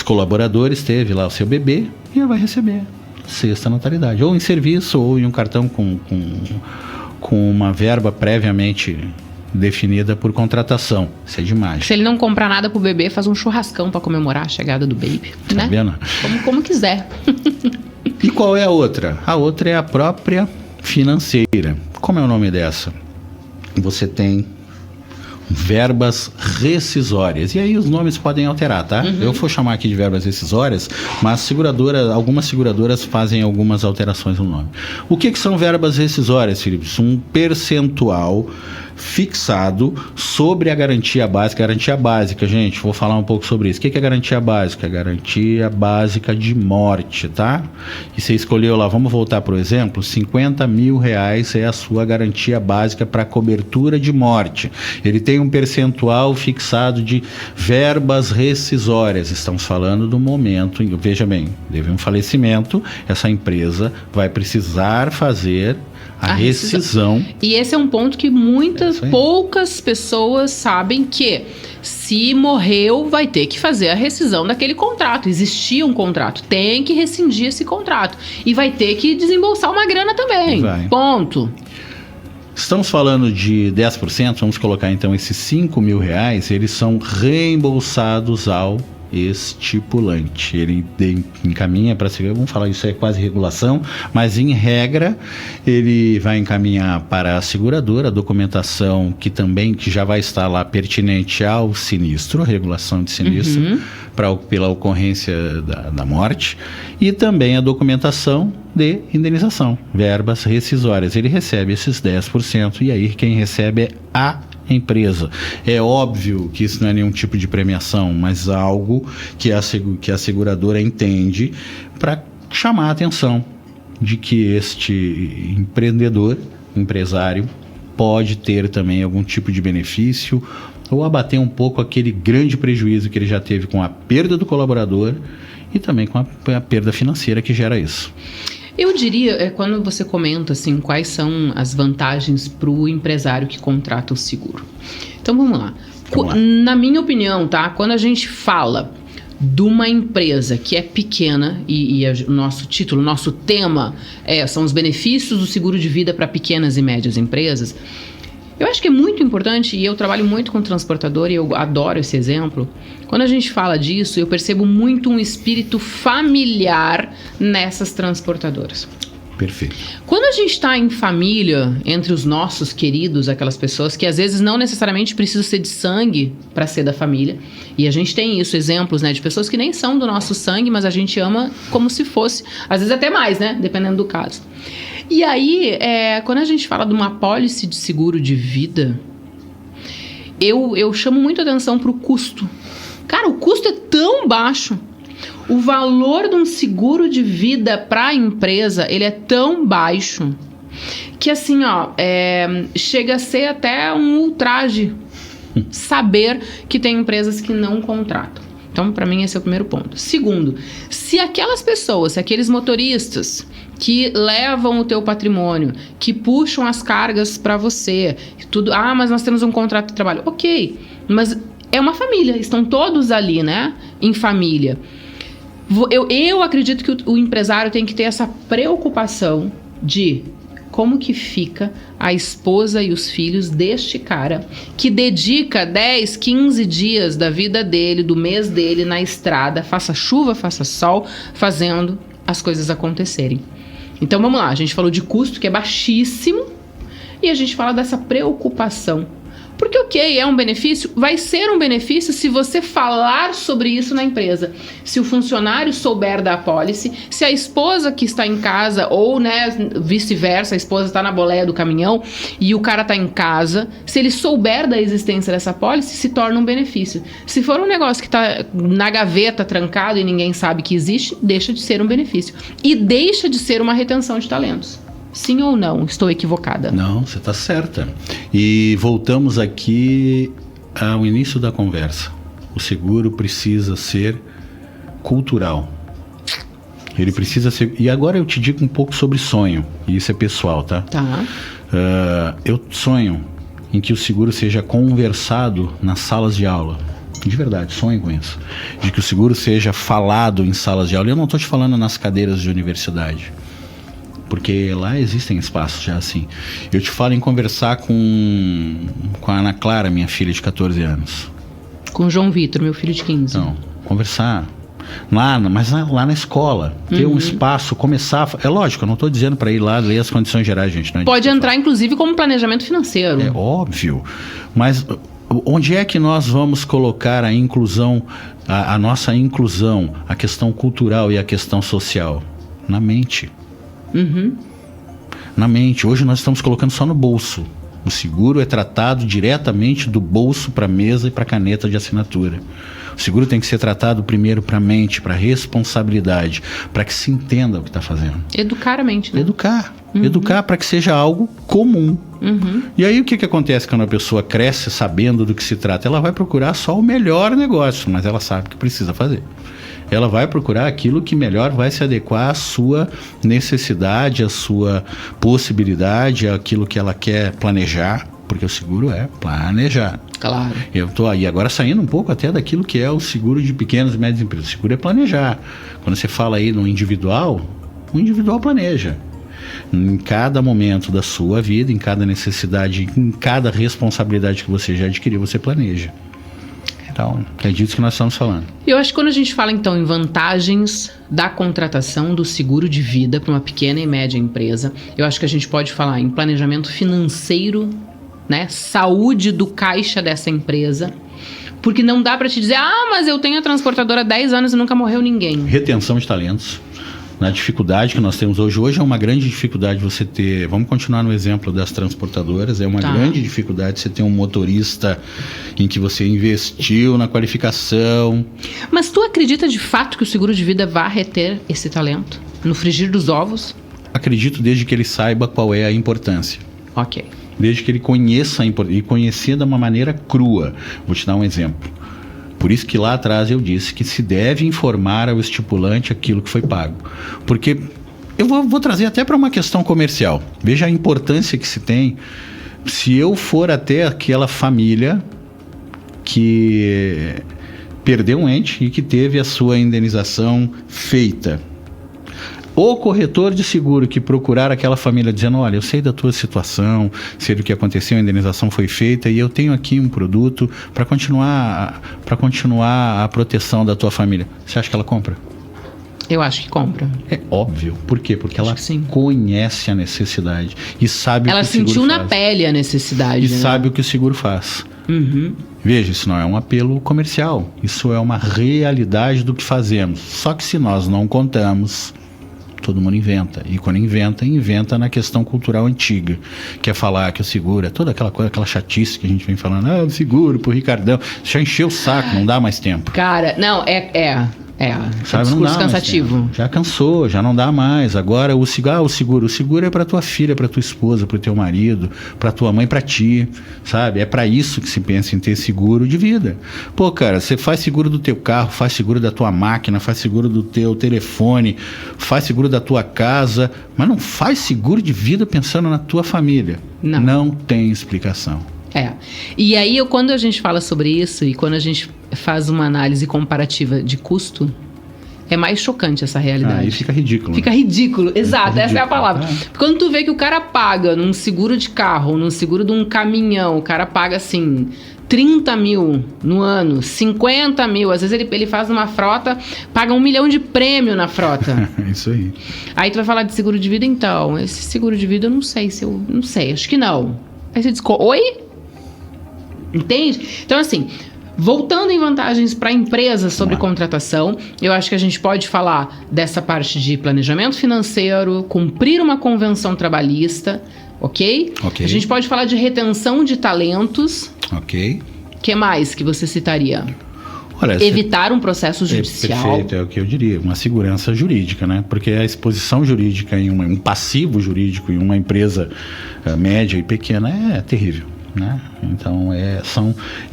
colaboradores teve lá o seu bebê e ele vai receber sexta natalidade. Ou em serviço, ou em um cartão com uma verba previamente definida por contratação. Isso é de imagem. Se ele não comprar nada pro bebê, faz um churrascão pra comemorar a chegada do baby, né? Tá vendo? Como quiser. E qual é a outra? A outra é a própria financeira. Como é o nome dessa? Você tem verbas rescisórias. E aí os nomes podem alterar, tá? Eu vou chamar aqui de verbas rescisórias, mas algumas seguradoras fazem algumas alterações no nome. O que são verbas rescisórias, Felipe? Um percentual fixado sobre a garantia básica. Garantia básica, gente, vou falar um pouco sobre isso. O que é garantia básica? Garantia básica de morte, tá? E você escolheu lá, vamos voltar para o exemplo, R$50 mil é a sua garantia básica para cobertura de morte. Ele tem um percentual fixado de verbas rescisórias. Estamos falando do momento, veja bem, teve um falecimento, essa empresa vai precisar fazer a rescisão. E esse é um ponto que poucas pessoas sabem, que se morreu, vai ter que fazer a rescisão daquele contrato. Existia um contrato, tem que rescindir esse contrato. E vai ter que desembolsar uma grana também. Ponto. Estamos falando de 10%, vamos colocar então esses R$5 mil, eles são reembolsados ao estipulante. Ele encaminha para seguir, vamos falar, isso é quase regulação, mas em regra ele vai encaminhar para a seguradora a documentação que já vai estar lá pertinente ao sinistro, a regulação de sinistro, pela ocorrência da morte, e também a documentação de indenização, verbas rescisórias. Ele recebe esses 10% e aí quem recebe é a empresa. É óbvio que isso não é nenhum tipo de premiação, mas algo que a seguradora entende para chamar a atenção de que este empresário, pode ter também algum tipo de benefício ou abater um pouco aquele grande prejuízo que ele já teve com a perda do colaborador e também com a perda financeira que gera isso. Eu diria, quando você comenta assim, quais são as vantagens para o empresário que contrata o seguro. Então vamos lá. Na minha opinião, tá? Quando a gente fala de uma empresa que é pequena, e o nosso título, nosso tema são os benefícios do seguro de vida para pequenas e médias empresas, eu acho que é muito importante, e eu trabalho muito com transportador e eu adoro esse exemplo. Quando a gente fala disso, eu percebo muito um espírito familiar nessas transportadoras. Perfeito. Quando a gente está em família, entre os nossos queridos, aquelas pessoas que às vezes não necessariamente precisam ser de sangue para ser da família, e a gente tem isso, exemplos, né, de pessoas que nem são do nosso sangue, mas a gente ama como se fosse, às vezes até mais, né, dependendo do caso. E aí, quando a gente fala de uma apólice de seguro de vida, eu chamo muito atenção para o custo. Cara, o custo é tão baixo. O valor de um seguro de vida para a empresa, ele é tão baixo que assim, chega a ser até um ultraje saber que tem empresas que não contratam. Então, para mim, esse é o primeiro ponto. Segundo, se aqueles motoristas que levam o teu patrimônio, que puxam as cargas para você, tudo, mas nós temos um contrato de trabalho. Ok, mas é uma família, estão todos ali, né, em família. Eu acredito que o empresário tem que ter essa preocupação de como que fica a esposa e os filhos deste cara que dedica 10, 15 dias da vida dele, do mês dele na estrada, faça chuva, faça sol, fazendo as coisas acontecerem. Então vamos lá, a gente falou de custo que é baixíssimo e a gente fala dessa preocupação. Porque ok, é um benefício, vai ser um benefício se você falar sobre isso na empresa. Se o funcionário souber da apólice, se a esposa que está em casa, ou né, vice-versa, a esposa está na boleia do caminhão e o cara está em casa, se ele souber da existência dessa apólice, se torna um benefício. Se for um negócio que está na gaveta, trancado e ninguém sabe que existe, deixa de ser um benefício. E deixa de ser uma retenção de talentos. Sim ou não? Estou equivocada? Não, você está certa. E voltamos aqui ao início da conversa. O seguro precisa ser cultural. Ele precisa ser... E agora eu te digo um pouco sobre sonho. E isso é pessoal, tá? Tá. Eu sonho em que o seguro seja conversado nas salas de aula. De verdade, sonho com isso. De que o seguro seja falado em salas de aula. Eu não estou te falando nas cadeiras de universidade, porque lá existem espaços já assim. Eu te falo em conversar com a Ana Clara, minha filha de 14 anos. Com o João Vitor, meu filho de 15. Não, conversar. Lá na escola. Ter um espaço, começar... É lógico, eu não estou dizendo para ir lá ler as condições gerais, gente. Não é Pode entrar, inclusive, como planejamento financeiro. É óbvio. Mas onde é que nós vamos colocar a inclusão, a nossa inclusão, a questão cultural e a questão social? Na mente. Na mente. Hoje nós estamos colocando só no bolso. O seguro é tratado diretamente do bolso para a mesa e para a caneta de assinatura. O seguro tem que ser tratado primeiro para a mente, para a responsabilidade, para que se entenda o que está fazendo. Educar a mente, né? Educar para que seja algo comum. E aí o que acontece quando a pessoa cresce sabendo do que se trata? Ela vai procurar só o melhor negócio, mas ela sabe o que precisa fazer. Ela vai procurar aquilo que melhor vai se adequar à sua necessidade, à sua possibilidade, àquilo que ela quer planejar, porque o seguro é planejar. Claro. Eu estou aí agora saindo um pouco até daquilo que é o seguro de pequenas e médias empresas. O seguro é planejar. Quando você fala aí no individual, o individual planeja. Em cada momento da sua vida, em cada necessidade, em cada responsabilidade que você já adquiriu, você planeja. Então, é disso que nós estamos falando. Eu acho que quando a gente fala, então, em vantagens da contratação do seguro de vida para uma pequena e média empresa, eu acho que a gente pode falar em planejamento financeiro, né? Saúde do caixa dessa empresa. Porque não dá para te dizer, mas eu tenho a transportadora há 10 anos e nunca morreu ninguém. Retenção de talentos. Na dificuldade que nós temos hoje. Hoje é uma grande dificuldade você ter... Vamos continuar no exemplo das transportadoras. É uma grande dificuldade você ter um motorista em que você investiu na qualificação. Mas tu acredita de fato que o seguro de vida vai reter esse talento? No frigir dos ovos? Acredito desde que ele saiba qual é a importância. Ok. Desde que ele conheça e conhecer de uma maneira crua. Vou te dar um exemplo. Por isso que lá atrás eu disse que se deve informar ao estipulante aquilo que foi pago. Porque eu vou trazer até para uma questão comercial. Veja a importância que se tem. Se eu for até aquela família que perdeu um ente e que teve a sua indenização feita, o corretor de seguro que procurar aquela família dizendo, olha, eu sei da tua situação, sei do que aconteceu, a indenização foi feita e eu tenho aqui um produto para continuar a proteção da tua família. Você acha que ela compra? Eu acho que compra. É óbvio. Por quê? Porque ela conhece a necessidade e sabe o que o seguro faz. Ela sentiu na pele a necessidade. E sabe o que o seguro faz. Veja, isso não é um apelo comercial. Isso é uma realidade do que fazemos. Só que se nós não contamos... Todo mundo inventa. E quando inventa na questão cultural antiga. Que é falar que o seguro é toda aquela coisa, aquela chatice que a gente vem falando. O seguro pro Ricardão. Já encheu o saco, não dá mais tempo. Cara, não, Sabe, discurso não dá cansativo. Já cansou, já não dá mais. Agora o seguro é para tua filha, para tua esposa, para o teu marido, para tua mãe, para ti, sabe? É para isso que se pensa em ter seguro de vida. Pô, cara, você faz seguro do teu carro, faz seguro da tua máquina, faz seguro do teu telefone, faz seguro da tua casa, mas não faz seguro de vida pensando na tua família. Não tem explicação. E aí, quando a gente fala sobre isso e quando a gente faz uma análise comparativa de custo, é mais chocante essa realidade. Aí fica ridículo. Fica ridículo, exato, essa é a palavra. Quando tu vê que o cara paga num seguro de carro, num seguro de um caminhão, o cara paga assim... 30 mil no ano, 50 mil. Às vezes ele faz uma frota, paga 1 milhão de prêmio na frota. Isso aí. Aí tu vai falar de seguro de vida, então. Esse seguro de vida eu não sei não sei, acho que não. Aí você diz, oi? Entende? Então, assim, voltando em vantagens para empresas sobre contratação, eu acho que a gente pode falar dessa parte de planejamento financeiro, cumprir uma convenção trabalhista, ok? A gente pode falar de retenção de talentos. Ok. O que mais que você citaria? Olha, evitar um processo judicial. Perfeito, é o que eu diria. Uma segurança jurídica, né? Porque a exposição jurídica em um passivo jurídico em uma empresa média e pequena é terrível, né? Então,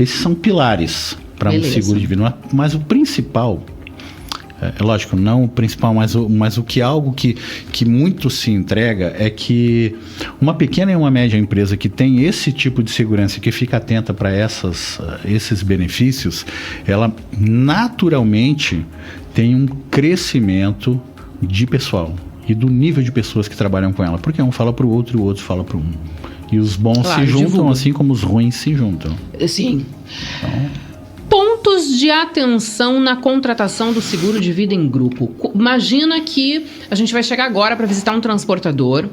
esses são pilares para um seguro de vida. Mas o principal... É lógico, não o principal, mas algo que muito se entrega é que uma pequena e uma média empresa que tem esse tipo de segurança e que fica atenta para esses benefícios, ela naturalmente tem um crescimento de pessoal e do nível de pessoas que trabalham com ela, porque um fala para o outro e o outro fala para um. E os bons se juntam assim como os ruins se juntam. Sim. Pontos de atenção na contratação do seguro de vida em grupo. Imagina que a gente vai chegar agora para visitar um transportador.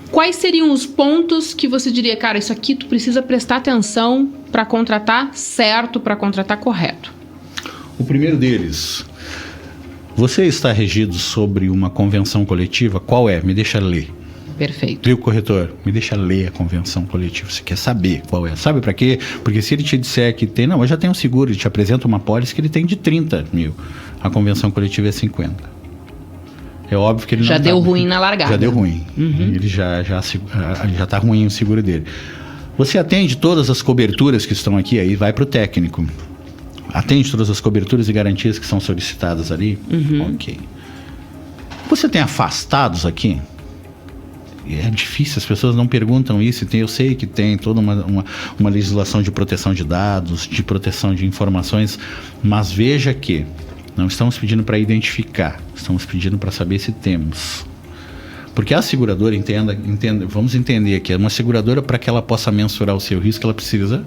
Quais seriam os pontos que você diria, cara, isso aqui tu precisa prestar atenção para contratar certo, para contratar correto? O primeiro deles, você está regido sobre uma convenção coletiva? Qual é? Me deixa ler. Perfeito. Viu, corretor? Me deixa ler a convenção coletiva. Você quer saber qual é? Sabe pra quê? Porque se ele te disser que tem... Não, eu já tenho um seguro. Ele te apresenta uma pólice que ele tem de 30 mil. A convenção coletiva é 50. É óbvio que ele já não... deu ruim na largada. Já deu ruim. Ele já tá ruim o seguro dele. Você atende todas as coberturas que estão aqui, aí vai pro técnico. Atende todas as coberturas e garantias que são solicitadas ali? Ok. Você tem afastados aqui? É difícil, as pessoas não perguntam isso. Eu sei que tem toda uma legislação de proteção de dados, de proteção de informações, mas veja que não estamos pedindo para identificar, estamos pedindo para saber se temos. Porque a seguradora, vamos entender que uma seguradora, para que ela possa mensurar o seu risco, ela precisa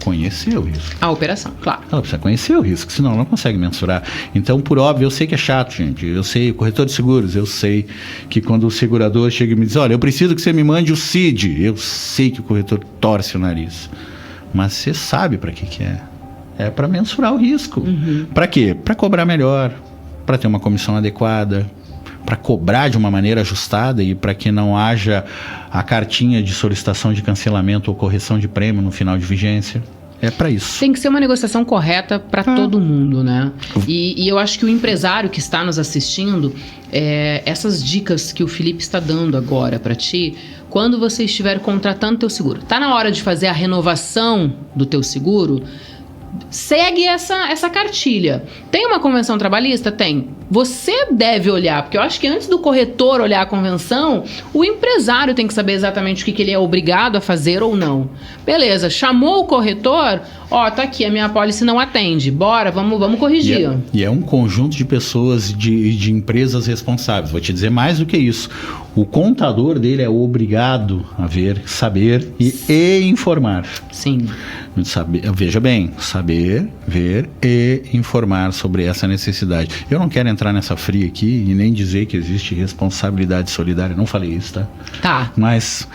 conhecer o risco. A operação, claro. Ela precisa conhecer o risco, senão ela não consegue mensurar. Então, por óbvio, eu sei que é chato, gente. Eu sei, corretor de seguros, eu sei que quando o segurador chega e me diz, olha, eu preciso que você me mande o CID. Eu sei que o corretor torce o nariz. Mas você sabe para que é. É para mensurar o risco. Para quê? Para cobrar melhor, para ter uma comissão adequada, para cobrar de uma maneira ajustada e para que não haja a cartinha de solicitação de cancelamento ou correção de prêmio no final de vigência. É para isso. Tem que ser uma negociação correta para todo mundo, né? E eu acho que o empresário que está nos assistindo, essas dicas que o Felipe está dando agora para ti, quando você estiver contratando teu seguro, tá na hora de fazer a renovação do teu seguro, segue essa cartilha. Tem uma convenção trabalhista? Tem. Você deve olhar, porque eu acho que antes do corretor olhar a convenção, o empresário tem que saber exatamente o que ele é obrigado a fazer ou não. Beleza, chamou o corretor, tá aqui, a minha apólice não atende. Bora, vamos corrigir. E é um conjunto de pessoas, de empresas responsáveis. Vou te dizer mais do que isso. O contador dele é obrigado a ver, saber e informar. Sim. Veja bem, saber, ver e informar sobre essa necessidade. Eu não quero entrar nessa fria aqui e nem dizer que existe responsabilidade solidária. Não falei isso, tá? Tá. Mas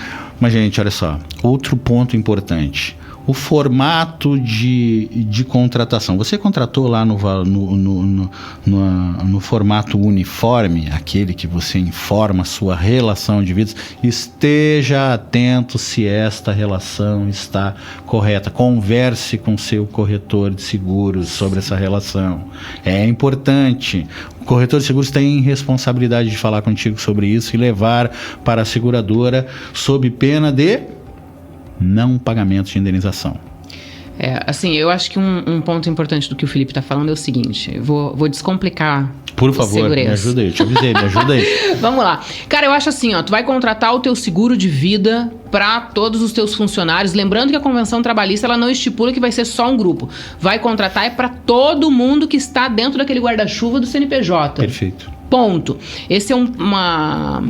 gente, olha só. Outro ponto importante. O formato de contratação. Você contratou lá no formato uniforme, aquele que você informa a sua relação de vidas. Esteja atento se esta relação está correta. Converse com seu corretor de seguros sobre essa relação. É importante. O corretor de seguros tem responsabilidade de falar contigo sobre isso e levar para a seguradora sob pena de não pagamento de indenização. Assim, eu acho que um ponto importante do que o Felipe está falando é o seguinte, eu vou descomplicar. Por favor, me ajuda aí, eu te avisei, me ajuda aí. Vamos lá. Cara, eu acho assim, tu vai contratar o teu seguro de vida para todos os teus funcionários, lembrando que a convenção trabalhista, ela não estipula que vai ser só um grupo. Vai contratar para todo mundo que está dentro daquele guarda-chuva do CNPJ. Perfeito. Ponto. Esse é uma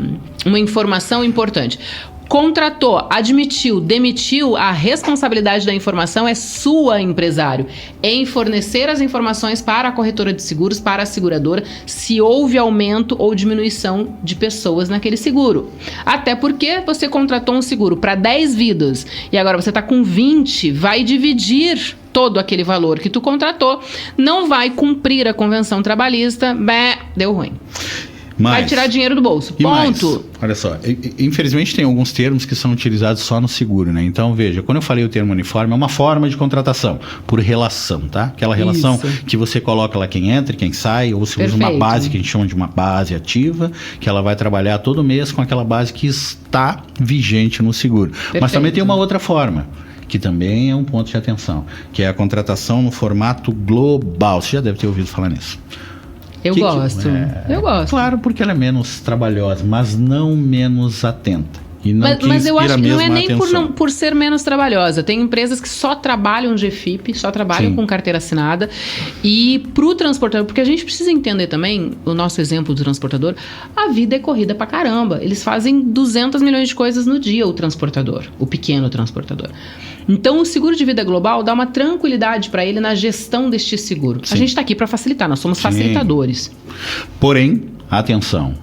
informação importante. Contratou, admitiu, demitiu, a responsabilidade da informação é sua, empresário, em fornecer as informações para a corretora de seguros, para a seguradora, se houve aumento ou diminuição de pessoas naquele seguro. Até porque você contratou um seguro para 10 vidas e agora você está com 20, vai dividir todo aquele valor que tu contratou, não vai cumprir a convenção trabalhista, deu ruim. Vai tirar dinheiro do bolso. Ponto. Olha só, infelizmente tem alguns termos que são utilizados só no seguro, né? Então, veja, quando eu falei o termo uniforme, é uma forma de contratação, por relação, tá? Aquela relação que você coloca lá quem entra e quem sai, ou você usa uma base que a gente chama de uma base ativa, que ela vai trabalhar todo mês com aquela base que está vigente no seguro. Perfeito. Mas também tem uma outra forma, que também é um ponto de atenção, que é a contratação no formato global. Você já deve ter ouvido falar nisso. Eu gosto. Claro, porque ela é menos trabalhosa, mas não menos atenta. E não mas eu acho que não é nem por ser menos trabalhosa. Tem empresas que só trabalham GFIP, só trabalham com carteira assinada. E pro transportador, porque a gente precisa entender também, o nosso exemplo do transportador, a vida é corrida pra caramba. Eles fazem 200 milhões de coisas no dia, o transportador, o pequeno transportador. Então, o seguro de vida global dá uma tranquilidade para ele na gestão deste seguro. A gente está aqui para facilitar, nós somos facilitadores. Porém, atenção,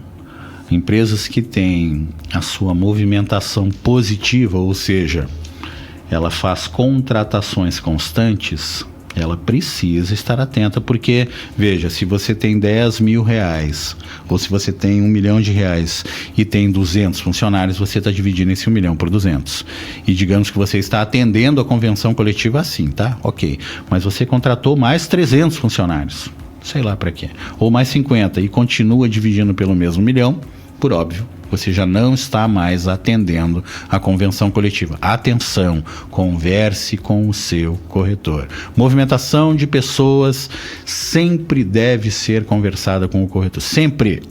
empresas que têm a sua movimentação positiva, ou seja, ela faz contratações constantes, Ela precisa estar atenta, porque, veja, se você tem 10 mil reais, ou se você tem 1 milhão de reais e tem 200 funcionários, você está dividindo esse 1 milhão por 200. E digamos que você está atendendo a convenção coletiva assim, tá? Ok. Mas você contratou mais 300 funcionários, sei lá para quê, ou mais 50, e continua dividindo pelo mesmo 1 milhão, por óbvio, você já não está mais atendendo a convenção coletiva. Atenção, converse com o seu corretor. Movimentação de pessoas sempre deve ser conversada com o corretor. Sempre.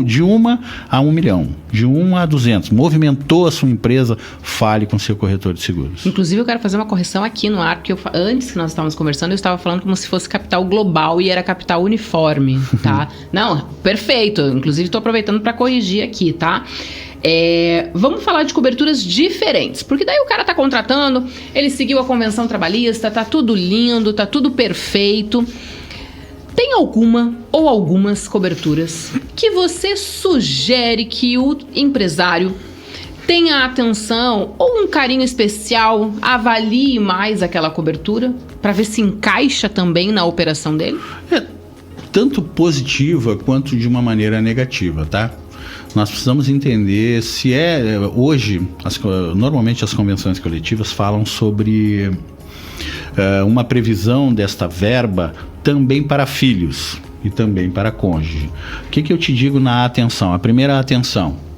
De 1 a 1 milhão. De 1 a 200. Movimentou a sua empresa, fale com o seu corretor de seguros. Inclusive, eu quero fazer uma correção aqui no ar, porque antes que nós estávamos conversando, eu estava falando como se fosse capital global e era capital uniforme, tá? Não, perfeito. Inclusive, estou aproveitando para corrigir aqui, tá? Vamos falar de coberturas diferentes, porque daí o cara tá contratando, ele seguiu a convenção trabalhista, tá tudo lindo, tá tudo perfeito. Tem alguma ou algumas coberturas que você sugere que o empresário tenha atenção ou um carinho especial, avalie mais aquela cobertura para ver se encaixa também na operação dele? Tanto positiva quanto de uma maneira negativa, tá? Nós precisamos entender se hoje, normalmente as convenções coletivas falam sobre uma previsão desta verba também para filhos e também para cônjuge. O que eu te digo na atenção? A primeira atenção.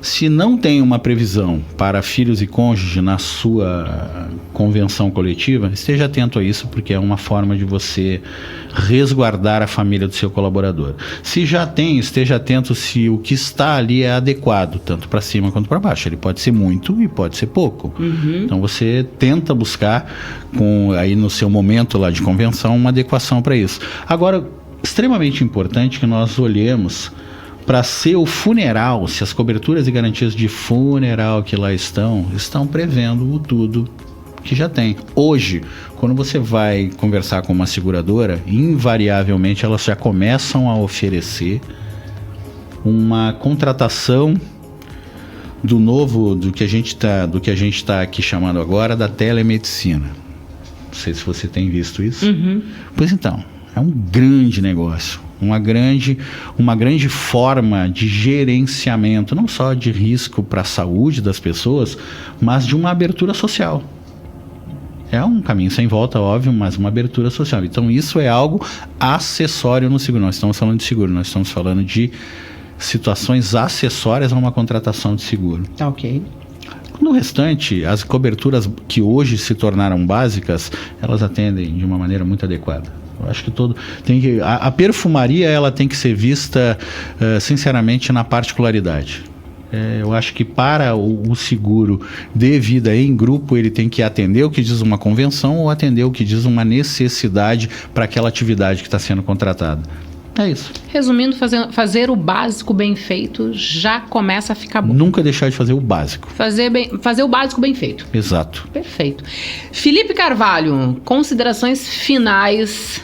Se não tem uma previsão para filhos e cônjuge na sua convenção coletiva, esteja atento a isso, porque é uma forma de você resguardar a família do seu colaborador. Se já tem, esteja atento se o que está ali é adequado, tanto para cima quanto para baixo. Ele pode ser muito e pode ser pouco. Então você tenta buscar, aí no seu momento lá de convenção, uma adequação para isso. Agora, extremamente importante que nós olhemos para ser o funeral, se as coberturas e garantias de funeral que lá estão prevendo o tudo que já tem. Hoje, quando você vai conversar com uma seguradora, invariavelmente elas já começam a oferecer uma contratação do que a gente está aqui chamando agora da telemedicina. Não sei se você tem visto isso. Pois então, é um grande negócio. Uma grande forma de gerenciamento, não só de risco para a saúde das pessoas, mas de uma abertura social. É um caminho sem volta, óbvio, mas uma abertura social. Então isso é algo acessório no seguro. Nós estamos falando de seguro, nós estamos falando de situações acessórias a uma contratação de seguro. Tá ok. No restante, as coberturas que hoje se tornaram básicas, elas atendem de uma maneira muito adequada. Eu acho que a perfumaria ela tem que ser vista sinceramente na particularidade. Eu acho que para o seguro de vida em grupo, ele tem que atender o que diz uma convenção ou atender o que diz uma necessidade para aquela atividade que está sendo contratada. É isso. Resumindo, fazer o básico bem feito já começa a ficar bom. Nunca deixar de fazer o básico. Fazer o básico bem feito. Exato. Perfeito. Felipe Carvalho, considerações finais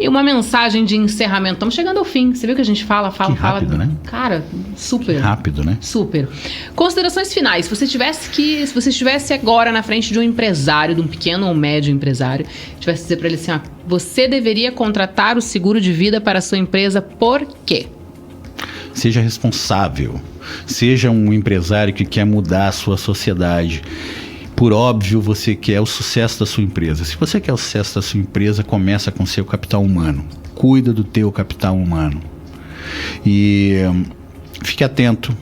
e uma mensagem de encerramento. Estamos chegando ao fim. Você viu que a gente fala. Que rápido, né? Cara, super. Que rápido, né? Super. Considerações finais. Se você estivesse agora na frente de um empresário, de um pequeno ou médio empresário, tivesse que dizer para ele assim, você deveria contratar o seguro de vida para a sua empresa, por quê? Seja responsável. Seja um empresário que quer mudar a sua sociedade. Por óbvio, você quer o sucesso da sua empresa. Se você quer o sucesso da sua empresa, começa com seu capital humano. Cuida do teu capital humano. E fique atento,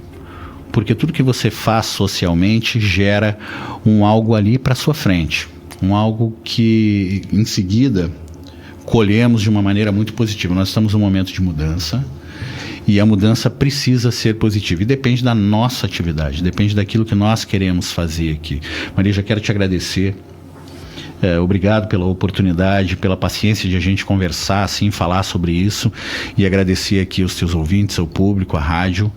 porque tudo que você faz socialmente gera algo ali para sua frente. Algo que, em seguida, colhemos de uma maneira muito positiva. Nós estamos num momento de mudança. E a mudança precisa ser positiva. E depende da nossa atividade, depende daquilo que nós queremos fazer aqui. Maria, já quero te agradecer. Obrigado pela oportunidade, pela paciência de a gente conversar, assim, falar sobre isso. E agradecer aqui aos teus ouvintes, ao público, à rádio,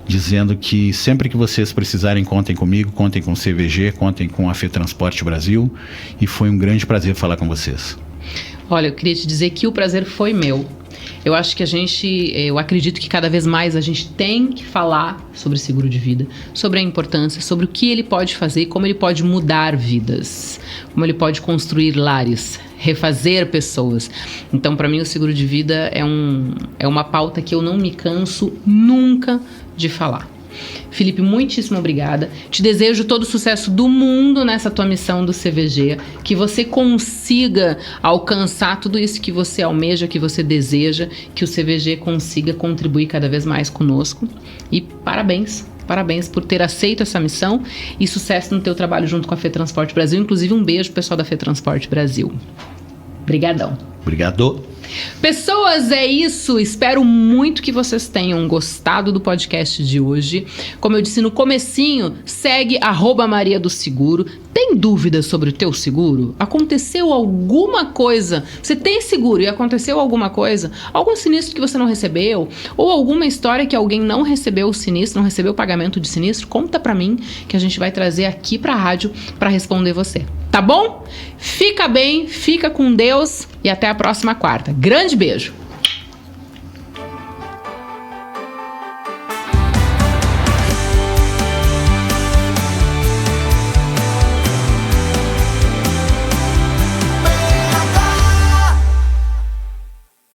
dizendo que sempre que vocês precisarem, contem comigo, contem com o CVG, contem com a FETransporte Brasil. E foi um grande prazer falar com vocês. Olha, eu queria te dizer que o prazer foi meu. Eu acho que eu acredito que cada vez mais a gente tem que falar sobre seguro de vida, sobre a importância, sobre o que ele pode fazer, como ele pode mudar vidas, como ele pode construir lares, refazer pessoas. Então, para mim, o seguro de vida é uma pauta que eu não me canso nunca de falar. Felipe, muitíssimo obrigada. Te desejo todo o sucesso do mundo nessa tua missão do CVG, que você consiga alcançar tudo isso que você almeja, que você deseja, que o CVG consiga contribuir cada vez mais conosco. E parabéns por ter aceito essa missão e sucesso no teu trabalho junto com a FETransporte Brasil. Inclusive, um beijo pro pessoal da FETransporte Brasil. Obrigadão. Obrigado. Pessoas, é isso. Espero muito que vocês tenham gostado do podcast de hoje. Como eu disse no comecinho, segue @Maria do Seguro. Tem dúvidas sobre o teu seguro? Aconteceu alguma coisa? Você tem seguro e aconteceu alguma coisa? Algum sinistro que você não recebeu? Ou alguma história que alguém não recebeu o sinistro, não recebeu o pagamento de sinistro? Conta pra mim que a gente vai trazer aqui pra rádio pra responder você. Tá bom? Fica bem, fica com Deus e até a próxima quarta. Grande beijo!